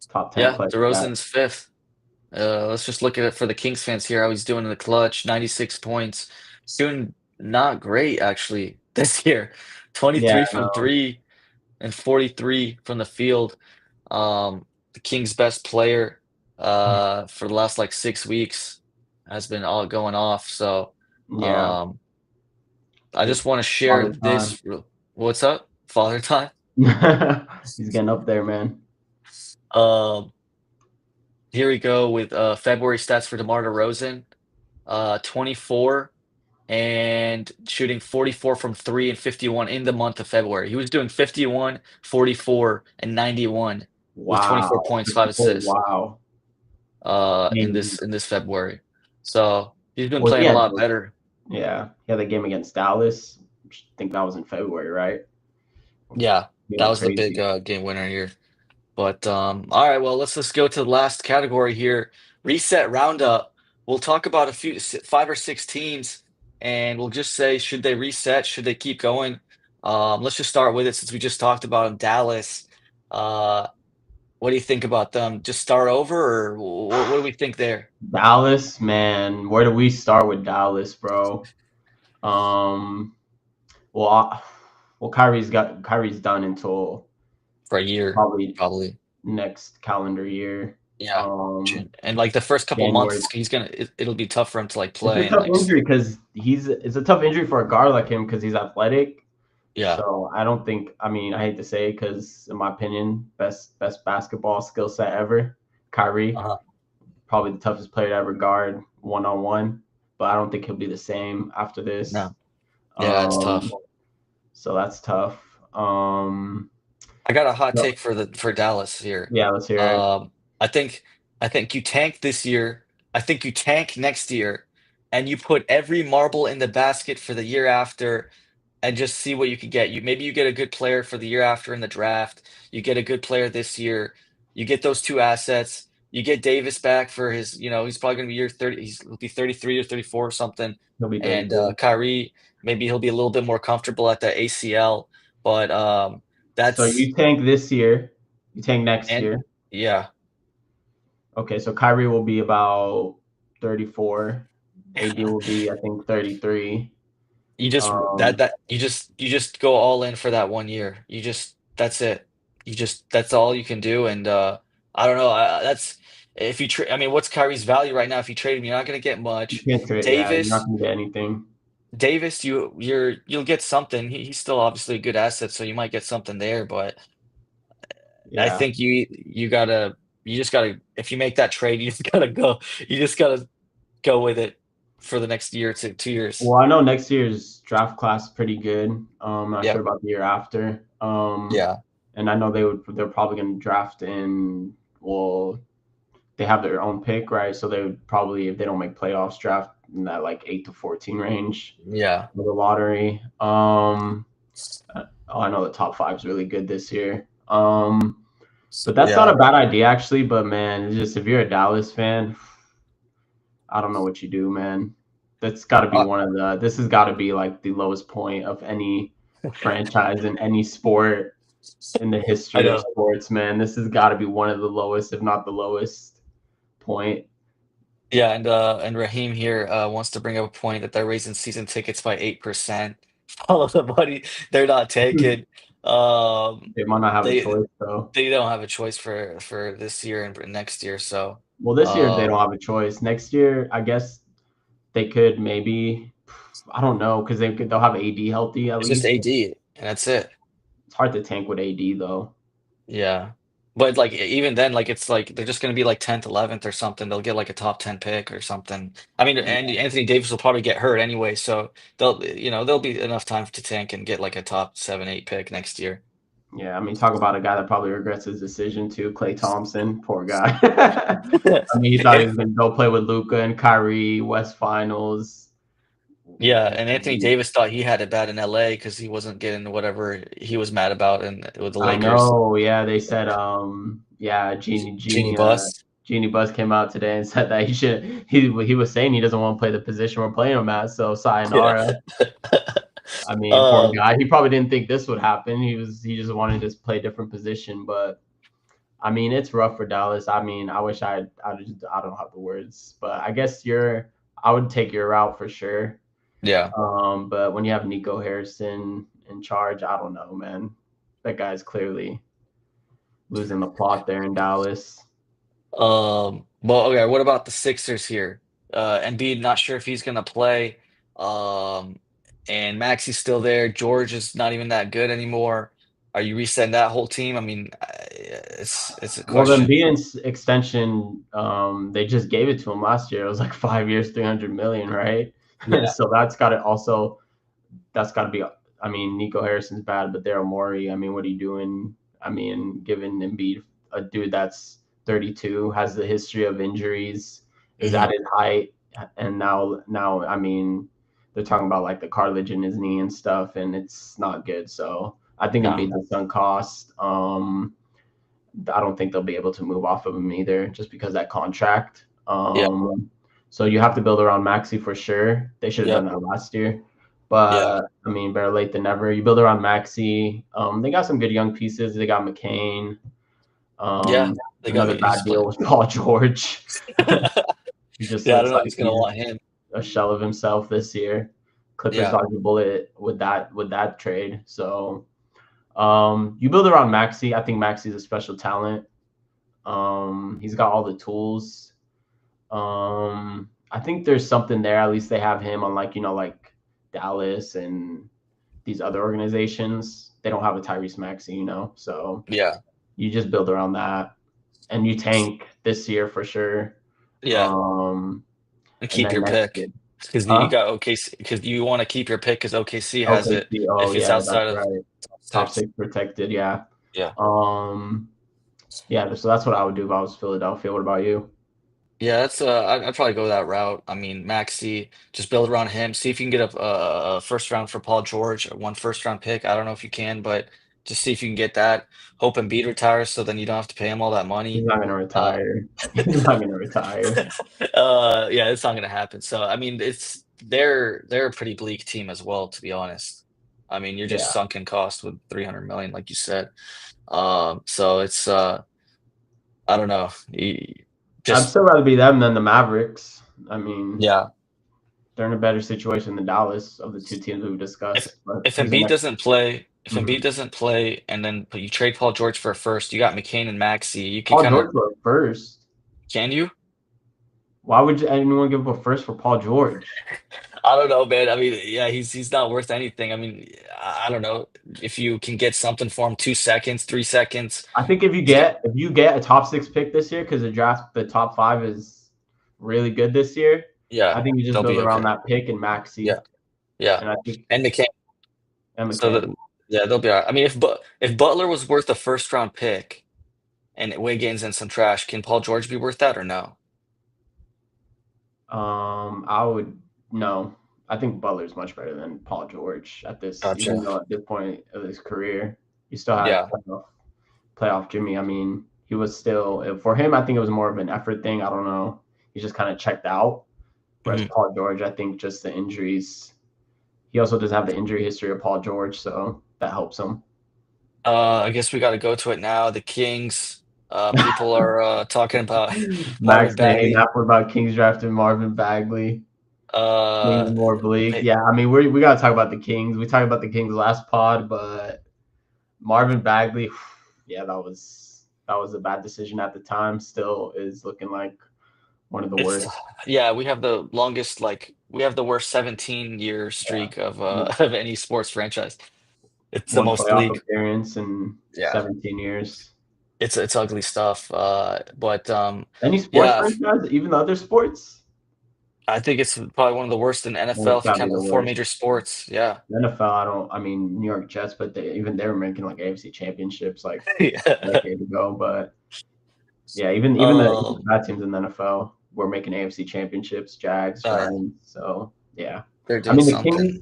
top 10 Yeah, clutch guy. DeRozan's fifth. Let's just look at it for the Kings fans here. How he's doing in the clutch, 96 points. He's doing not great actually this year. Yeah, 23 no, from three and 43 from the field. The Kings' best player for the last like 6 weeks has been all going off. So yeah, um, I it's just want to share father time. this. What's up, Father Time? He's getting up there, man. Um, Here we go with February stats for DeMar DeRozan. 24 and shooting 44 from three and 51 in the month of February. He was doing 51, 44, and 91 with 24 Wow, points, five 54. assists Wow. in And this February. So he's been well, playing a lot better. he had the game against Dallas. I think that was in February, right? Yeah, He that went was the big crazy. game winner here. But all right, well, let's just go to the last category here. Reset roundup. We'll talk about a few five or six teams, and we'll just say should they reset? Should they keep going? Let's just start with it since we just talked about them. Dallas. Uh, what do you think about them? Just start over, or what do we think there Dallas, man, where do we start with Dallas, bro? Um, well, Kyrie's done until for a year? probably Probably. next calendar year. Yeah. Um, And like the first couple January. months, it'll be tough for him to like It's a play and tough like injury because it's a tough injury for a guard like him because he's athletic. yeah. So I don't think. I mean, I hate to say because in my opinion, best basketball skill set ever, Kyrie. Uh-huh. probably the toughest player to ever guard 1-on-1, but I don't think he'll be the same after this. No. Yeah, it's Um, tough. so that's tough. I got a hot No, take for Dallas here. yeah, let's hear it. Um, I think I think you tank this year. I think you tank next year, and you put every marble in the basket for the year after, and just see what you can get. You get a good player for the year after in the draft. You get a good player this year. You get those two assets. You get Davis back for his, he's probably going to be year 30. He'll be 33 or 34 or something. He'll be And 33. Kyrie, maybe he'll be a little bit more comfortable at the ACL. But So that's you tank this year, you tank next and year. yeah. Okay, so Kyrie will be about 34. AD will be, I think, 33. You just Um, you just go all in for that 1 year. That's it. That's all you can do. And I don't know. That's if you trade. I mean, what's Kyrie's value right now? If you trade him, you're not going to get you much. can't trade. Yeah, you're not Davis, going to get anything. Davis, you'll get something. He's still obviously a good asset, so you might get something there. But I Yeah. think you just gotta if you make that trade, you just gotta go. You just gotta go with it for the next year to 2 years. Well, I know next year's draft class is pretty good. Not sure Yep. about the year after. Yeah. And I know they're probably going to draft in. Well, they have their own pick, right? So they would probably, if they don't make playoffs, draft in that like 8 to 14 range Yeah. for the lottery. Oh, I know the top five is really good this year. But that's not Yeah. a bad idea actually. But man, it's just if you're a Dallas fan, I don't know what you do, man. That's got to be Uh, one of the. This has got to be like the lowest point of any franchise in any sport in the I history of know. sports, man. This has got to be one of the lowest, if not the lowest point. Yeah, and Raheem here wants to bring up a point that they're raising season tickets by 8%. All of the money they're not taking. Um, They might not have a they choice though. they don't have a choice for this year and for next year. So Well, this year they don't um, have a choice. Next year, I guess they could maybe. I don't know because they'll have AD healthy at it's just least. AD and that's it. It's hard to tank with AD though. Yeah. But like even then, like it's like they're just gonna be like 10th, 11th or something. They'll get like a top 10 pick or something. I mean, and Anthony Davis will probably get hurt anyway, so there'll be enough time to tank and get like a top 7, 8 pick next year. Yeah, I mean, talk about a guy that probably regrets his decision too. Klay Thompson, poor guy. I mean, he thought he And was going to go play with Luca and Kyrie, West Finals. yeah, and Anthony Davis thought he had it bad in LA because he wasn't getting whatever he was mad about and with the I Lakers. know. Yeah, they said. Yeah, Genie Bus. Jeannie Buss came out today and said that he should. He was saying he doesn't want to play the position we're playing him at. So Yeah. sayonara. I mean, poor Um, guy. He probably didn't think this would happen. He just wanted to play a different position. But I mean, it's rough for Dallas. I mean, I wish I don't have the words, but I guess I would take your route for sure. yeah. But when you have Nico Harrison in charge, I don't know, man. That guy's clearly losing the plot there in Dallas. Well, okay, what about the Sixers here? Embiid, not sure if he's gonna play. Um, and Maxi's still there. George is not even that good anymore. Are you resetting that whole team? I mean, it's a Well, the question. Embiid extension, they just gave it to him last year. It was like 5 years, 300 million, right? Yeah. So that's got to be. I mean, Nico Harrison's bad, but Daryl Morey. I mean, what are you doing? I mean, giving Embiid a dude that's 32 has the history of injuries, is Hmm. at his height, and now I mean, they're talking about like the cartilage in his knee and stuff, and it's not good. So I think No. Embiid's a sunk cost. I don't think they'll be able to move off of him either, just because that contract. Yeah. So you have to build around Maxi for sure. They should have done Yep. that last year. Yeah. But I mean, better late than never. You build around Maxi. They got some good young pieces. They got McCain. Yeah. They got Another me. He's bad deal playing. was Paul George. He just Yeah, I looks don't know if like he's gonna he's want him. a shell of himself this year. Clippers Yeah. dodged a bullet with that trade. So you build around Maxi. I think Maxi's a special talent. He's got all the tools. I think there's something there. At least they have him, unlike like Dallas and these other organizations. They don't have a Tyrese Maxey, so Yeah. you just build around that, and you tank this year for sure. Yeah, Um, and and keep then your next pick year, because you huh? got OKC because you want to keep your pick because OKC has it OKC. Oh if it's yeah, that's outside of right. top Top six. six protected. Yeah. Yeah. Um, yeah. So that's what I would do if I was Philadelphia. What about you? Yeah, that's I'd probably go that route. I mean, Maxi, just build around him. See if you can get a first round for Paul George, or one first round pick. I don't know if you can, but just see if you can get that. Hope Embiid retires, so then you don't have to pay him all that He's money. not gonna Uh, retire. He's not gonna retire. yeah, it's not gonna happen. So I mean, they're a pretty bleak team as well, to be honest. I mean, you're just Yeah. sunken cost with 300 million, like you said. So it's I don't know. I'd Just still rather be them than the Mavericks. I mean, yeah. they're in a better situation than Dallas of the two teams we've if discussed. But if who's the Embiid next? doesn't play, if Embiid Mhm. doesn't play, and then but you trade Paul George for a first, you got McCain and Maxey. You could Paul kind of George for a first. can you? Why would anyone give up a first for Paul George? I don't know, man. I mean, yeah, he's not worth anything. I mean, I don't know if you can get something for him, 2 seconds, 3 seconds. I think He's got if you get a top six pick this year, because the top five is really good this year. I yeah, think you just they'll build be around okay. that pick and Yeah, Maxi, yeah, and I think and McCain. and So McCain. yeah, they'll be all right. I mean, if Butler was worth a first round pick and Wiggins and some trash, can Paul George be worth that or no? I would no. I think Butler's much better than Paul George at this, even Gotcha. though at this point of his career, he still had Yeah. playoff Jimmy. I mean, he was still for him. I think it was more of an effort thing. I don't know. He just kind of checked out. Whereas Mhm. Paul George, I think just the injuries. He also doesn't have the injury history of Paul George, so that helps him. I guess we got to go to it now. The Kings. People are talking about Marvin Max gonna hate Bagley. half about Kings drafting Marvin Bagley. Kings Uh, more bleak. hey, Yeah, I mean we gotta talk about the Kings. We talked about the Kings last pod, but Marvin Bagley, yeah, that was a bad decision at the time. Still is looking like one of the it's worst. yeah. We have the longest, like we have the worst 17-year Yeah, streak of one of any sports franchise. It's the one most playoff bleak. appearance in Yeah, 17 years. it's ugly stuff. But Any sports yeah, franchise, even the other sports, I think it's probably one of the worst in well, NFL it's if you gotta be count the the four worst. major sports. Yeah, The NFL, I don't. I mean, New York Jets, but even they were making like AFC championships like a yeah. decade ago. But yeah, even the Um, bad teams in the NFL were making AFC championships, Jags, yeah, Giants. So yeah, they're I doing mean the something. Kings.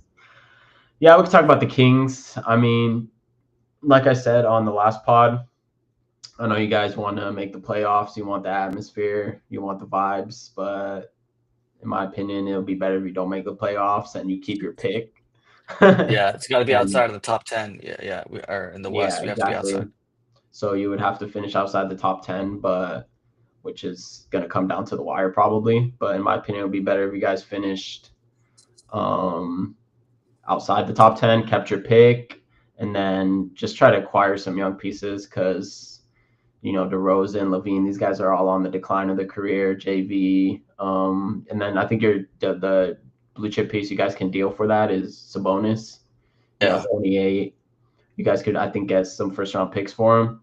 Yeah, we could talk about the Kings. I mean, like I said on the last pod, I know you guys want to make the playoffs. You want the atmosphere. You want the vibes. But in my opinion, it'll be better if you don't make the playoffs and you keep your pick. Yeah, it's got to be and outside of the top 10. Yeah, yeah. We are in the yeah, West. We have to be exactly. outside. So you would have to finish outside the top 10, but which is going to come down to the wire probably. But in my opinion, it would be better if you guys finished um, outside the top 10, kept your pick, and then just try to acquire some young pieces because, you know, DeRozan, Levine, these guys are all on the decline of their career, JV. And then I think the blue chip piece you guys can deal for that is Sabonis, you know, Yeah, 28. You guys could, I think, get some first round picks for him.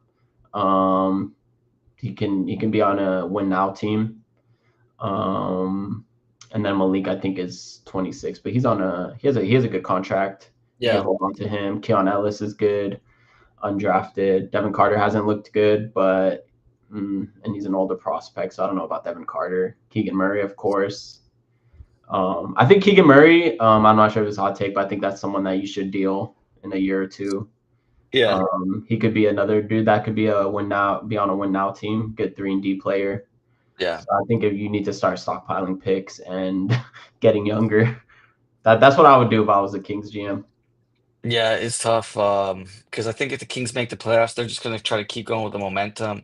Um, he can be on a win now team. Um, and then Malik, I think, is 26, but he has a good contract. You can yeah, hold on to him. Keon Ellis is good, undrafted. Devin Carter hasn't looked good, but and he's an older prospect, so I don't know about Devin Carter. Keegan Murray, of course. I think Keegan Murray. I'm not sure if it's a hot take, but I think that's someone that you should deal in a year or two. yeah, He could be another dude that could be be on a win now team, good 3-and-D player. yeah. So I think if you need to start stockpiling picks and getting younger, that's what I would do if I was a Kings GM. Yeah, it's tough. Because I think if the Kings make the playoffs, they're just gonna try to keep going with the momentum.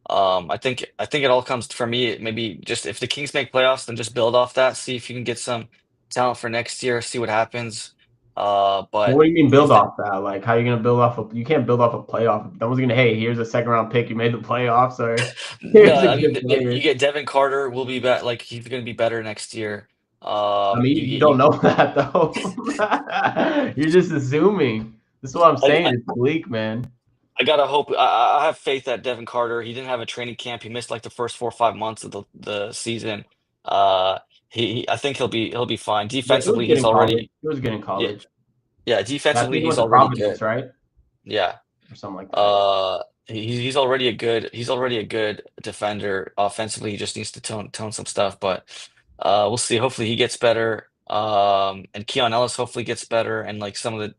I think it all comes for me. Maybe just if the Kings make playoffs, then just build off that. See if you can get some talent for next year. See what happens. What But do you mean build if the off that? Like how are you gonna build off you can't build off a playoff. No one's gonna, hey, here's a second round pick, you made the playoffs, or no, here's a I mean good you player. get Devin Carter will be back. Like he's gonna be better next year. I You mean, you get don't you. know that though. You're just assuming. This is what I'm I, saying. It's bleak, man. I gotta hope. I have faith that Devin Carter. He didn't have a training camp. He missed like the first 4 or 5 months of the season. Uh, I think he'll be fine. Yeah, it was Defensively, good he's in college. already It was good in yeah college. yeah. I Defensively, think he he's went to already Providence, good. right, Yeah. or something like that. He's already a good defender. Offensively, he just needs to tone some stuff. But we'll see. Hopefully, he gets better. And Keon Ellis hopefully gets better, and like some of the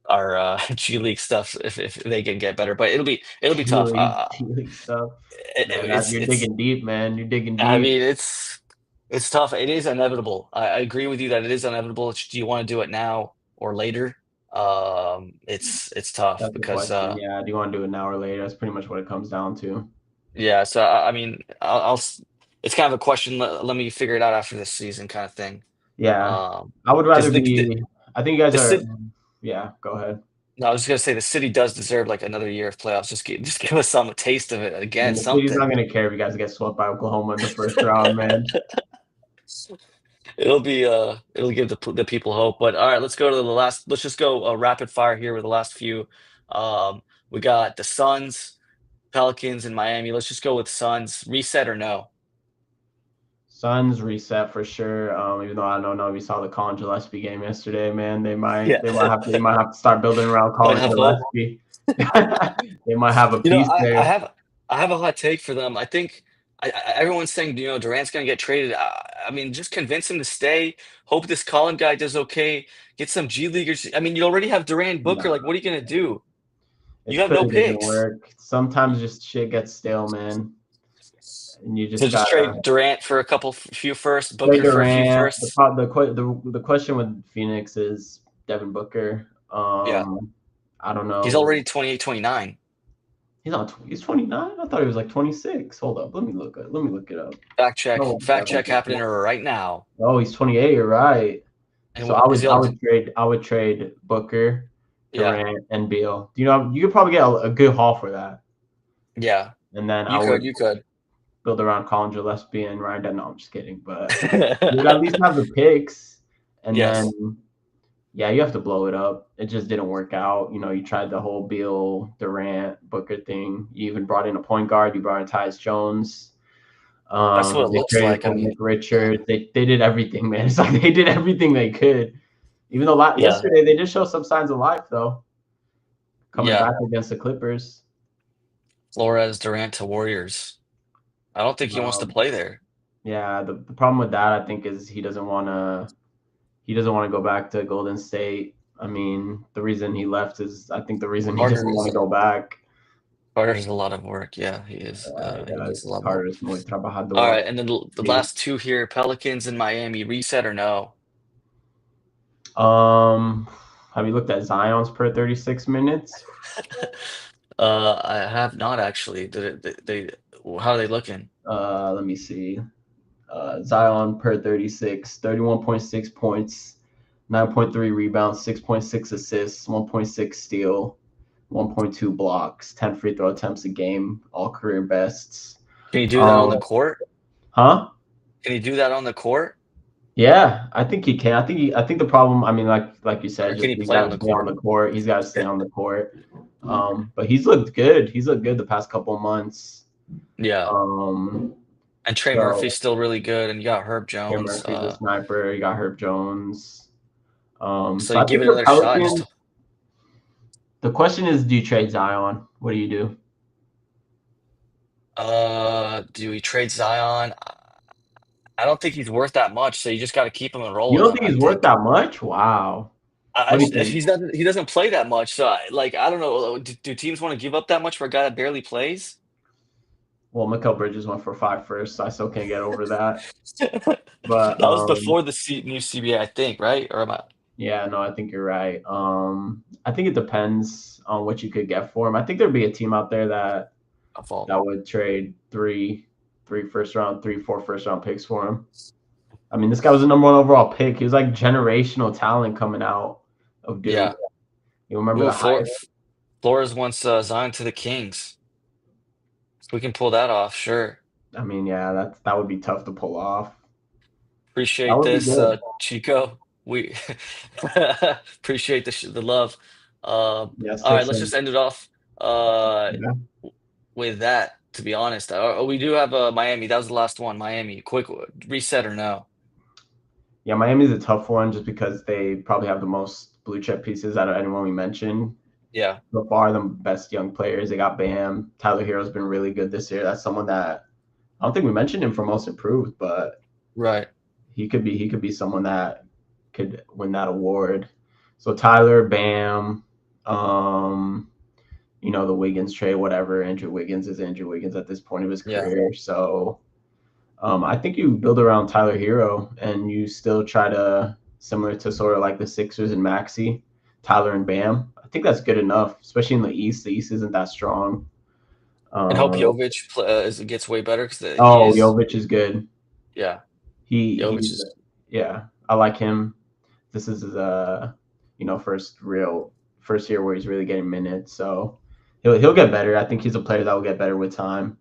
our G League stuff if they can get better. But it'll be tough. G League stuff. It, Man, it's you're it's digging deep, man. You're digging I deep. mean it's tough. It is inevitable. I agree with you that it is inevitable. Do you want to do it now or later? It's tough That's the because question. Yeah, do you want to do it now or later? That's pretty much what it comes down to. yeah. So I mean, it's kind of a question. Let me figure it out after this season, kind of thing. Yeah, Um, I would because rather be. I think you guys the are. city. Yeah, go ahead. No, I was just gonna say the city does deserve like another year of playoffs. Just give us some taste of it again, And the city's not something. gonna care if you guys get swept by Oklahoma in the first round, man. It'll give the people hope. But all right, let's go to the last. Let's just go rapid fire here with the last few. Um, we got the Suns, Pelicans, and Miami. Let's just go with Suns. Reset or no? Suns reset for sure. Even though I don't know if you saw the Colin Gillespie game yesterday, man, Yeah, they might have to start building around might Colin have hope. Gillespie. They might have a You know, piece there. I have a hot take for them. I think everyone's saying Durant's gonna get traded. I mean, just convince him to stay. Hope this Colin guy does okay. Get some G leaguers. I mean, you already have Durant Booker. Like, Nah, what are you gonna do? You it's have because no it doesn't picks. work. Sometimes just shit gets stale, man, and you So just just gotta trade Durant for a few firsts, play Booker for a few Durant. firsts. The question with Phoenix is Devin Booker. Yeah, I don't he's know. already 28, 29. He's 29. I thought he was like 26. Hold up, let me look it up. No, Fact Devin check happening Booker. right now. Oh, he's 28. You're right. And So what is he on? I would trade Booker, Yeah, Durant, and Beal. Do you know you could probably get a good haul for that, yeah. and then I You could, would you could. build around Colin Gillespie and Ryan. No, I'm just kidding, but you would at least have the picks, and then Yes, yeah, you have to blow it up. It just didn't work out. You know, you tried the whole Beal, Durant, Booker thing. You even brought in a point guard. You brought in Tyus Jones. that's what it They looks traded like. I for Nick mean, Richards. They did everything, man. It's like they did everything they could. Even though yeah, yesterday they did show some signs of life, though, coming yeah. back against the Clippers. Flores, Durant to Warriors. I don't think he wants to Um, play there. yeah, the problem with that I think is he doesn't want to go back to Golden State. I mean, the reason he left is I think the reason he Carter doesn't want is to go back. Carter's a lot of work. Yeah, he is. He needs a lot more. Carter es muy All trabajador. right, and then the Sí. last two here, Pelicans and Miami. Reset or no? Um, have you looked at Zion's per 36 minutes? I have not actually. How are they looking? Let me see. Zion per 36, 31.6 points, 9.3 rebounds, 6.6 assists, 1.6 steal, 1.2 blocks, 10 free throw attempts a game, all career bests. Can you do that on the Um, court? huh? Can you do that on the court, Yeah, I think he can. I think the problem. I mean, like you or said, can just he he's play got on to the stay on court? the court. He's got to stay on the court. But he's looked good. He's looked good the past couple months. Yeah. Um, And Trey Murphy's so still really good, and you got Herb Trey Jones. Murphy's a sniper. You got Herb Jones. So So you I give think it the another shot. Pelicans. The question is, do you trade Zion? What do you do? Do we trade Zion? I don't think he's worth that much, so you just got to keep him and roll You with don't him. think I he's worth think. that much? Wow. What do you think? He doesn't play that much, so I don't know. Do teams want to give up that much for a guy that barely plays? Well, Mikal Bridges went for five first. So I still can't get over that. That But was before the new CBA, I think, right? Or am I yeah, no, I think you're right. I think it depends on what you could get for him. I think there'd be a team out there a fault? that would trade three first round, three, four first round picks for him. I mean, this guy was the number one overall pick. He was like generational talent coming out of Duke. Yeah. You remember Ooh, the hype? Flores wants Zion to the Kings. If we can pull that off, sure. I mean, yeah, that would be tough to pull off. That Appreciate would be this, good. Chico. We appreciate the love. Yes, All right, take let's just some. end it off. uh, Yeah. with that, to be honest. We do have Miami. That was the last one. Miami. Quick reset or no? Yeah, Miami's a tough one just because they probably have the most blue chip pieces out of anyone we mentioned. Yeah, So far, the best young players. They got Bam. Tyler Hero's been really good this year. That's someone that I don't think we mentioned him for most improved, but right. he could be someone that could win that award. So Tyler, Bam, um, the Wiggins trade, whatever. Andrew Wiggins is Andrew Wiggins at this point of his Yeah. career. So I think you build around Tyler Hero and you still try to similar to sort of like the Sixers and Maxi, Tyler and Bam. I think that's good enough, especially in the East. The East isn't that strong. And hope Um, Jovic gets way better because he oh, is. Jovic is good. Yeah, Jovic He's is. yeah, I like him. This is his first year where he's really getting minutes, so he'll get better. I think he's a player that will get better with time.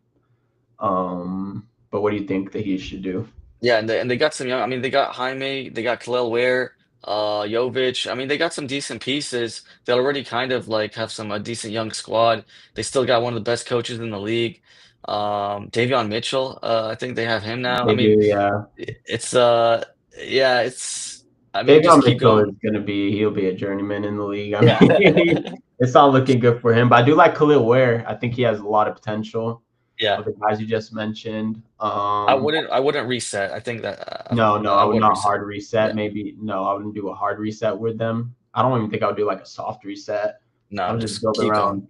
But what do you think that he should do? Yeah, and they got some young. I mean, they got Jaime, they got Khalil Ware, Jovic. I mean, they got some decent pieces. They already kind of like have some a decent young squad. They still got one of the best coaches in the league, Davion Mitchell. I think they have him now. I They mean, do, yeah. it's yeah, it's. I mean, just Davion keep Mitchell going. is he'll be a journeyman in the league. I Yeah, mean, it's not looking good for him, but I do like Khalil Ware. I think he has a lot of potential yeah. of the guys you just mentioned. I wouldn't reset. I think that No, I I would wouldn't not reset. hard reset. Yeah, Maybe no, I wouldn't do a hard reset with them. I don't even think I would do like a soft reset. I no, would just just keep going.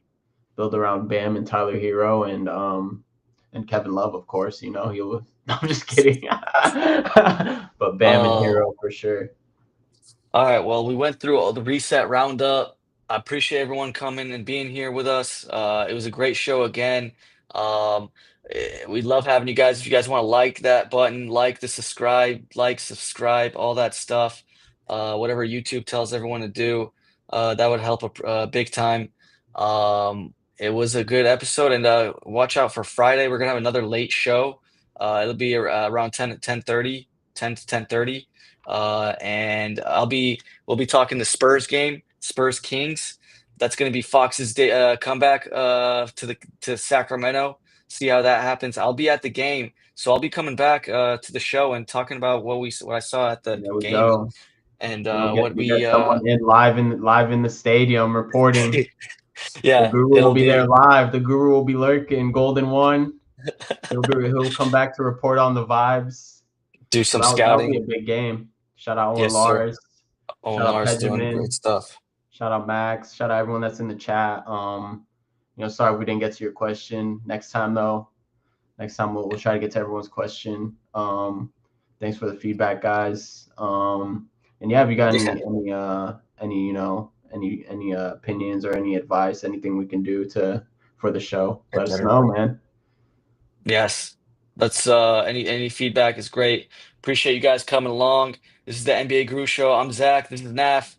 build around Bam and Tyler Hero and Kevin Love, of course. He'll. No, I'm just kidding. But Bam and Um, Hero for sure. All right, well, we went through all the reset roundup. I appreciate everyone coming and being here with us. It was a great show again. Um, we love having you guys. If you guys want to like that button, subscribe, all that stuff. Whatever YouTube tells everyone to do, that would help a big time. It was a good episode, and watch out for Friday. We're gonna have another late show. It'll be around 10:30, 10 to 10:30. And we'll be talking the Spurs game, Spurs Kings. That's going to be Fox's day, comeback to Sacramento. See how that happens. I'll be at the game, so I'll be coming back to the show and talking about what I saw at the There we game go. and Get what we get we someone in live in the stadium reporting. The yeah, guru will it'll be there be live. The guru will be lurking. Golden one. He'll come back to report on the vibes. do So some that'll be scouting. a big game. Shout out Owen Yes, sir. Lars. Owen Shout out Lars doing great Benjamin. stuff. Shout out Max. Shout out everyone that's in the chat. Sorry we didn't get to your question. Next time we'll try to get to everyone's question. Thanks for the feedback, guys. And yeah, if you got Yeah, any opinions or any advice, anything we can do to for the show, get let us better. know, man. Yes. That's any feedback is great. Appreciate you guys coming along. This is the NBA Guru Show. I'm Zach. This is Naf.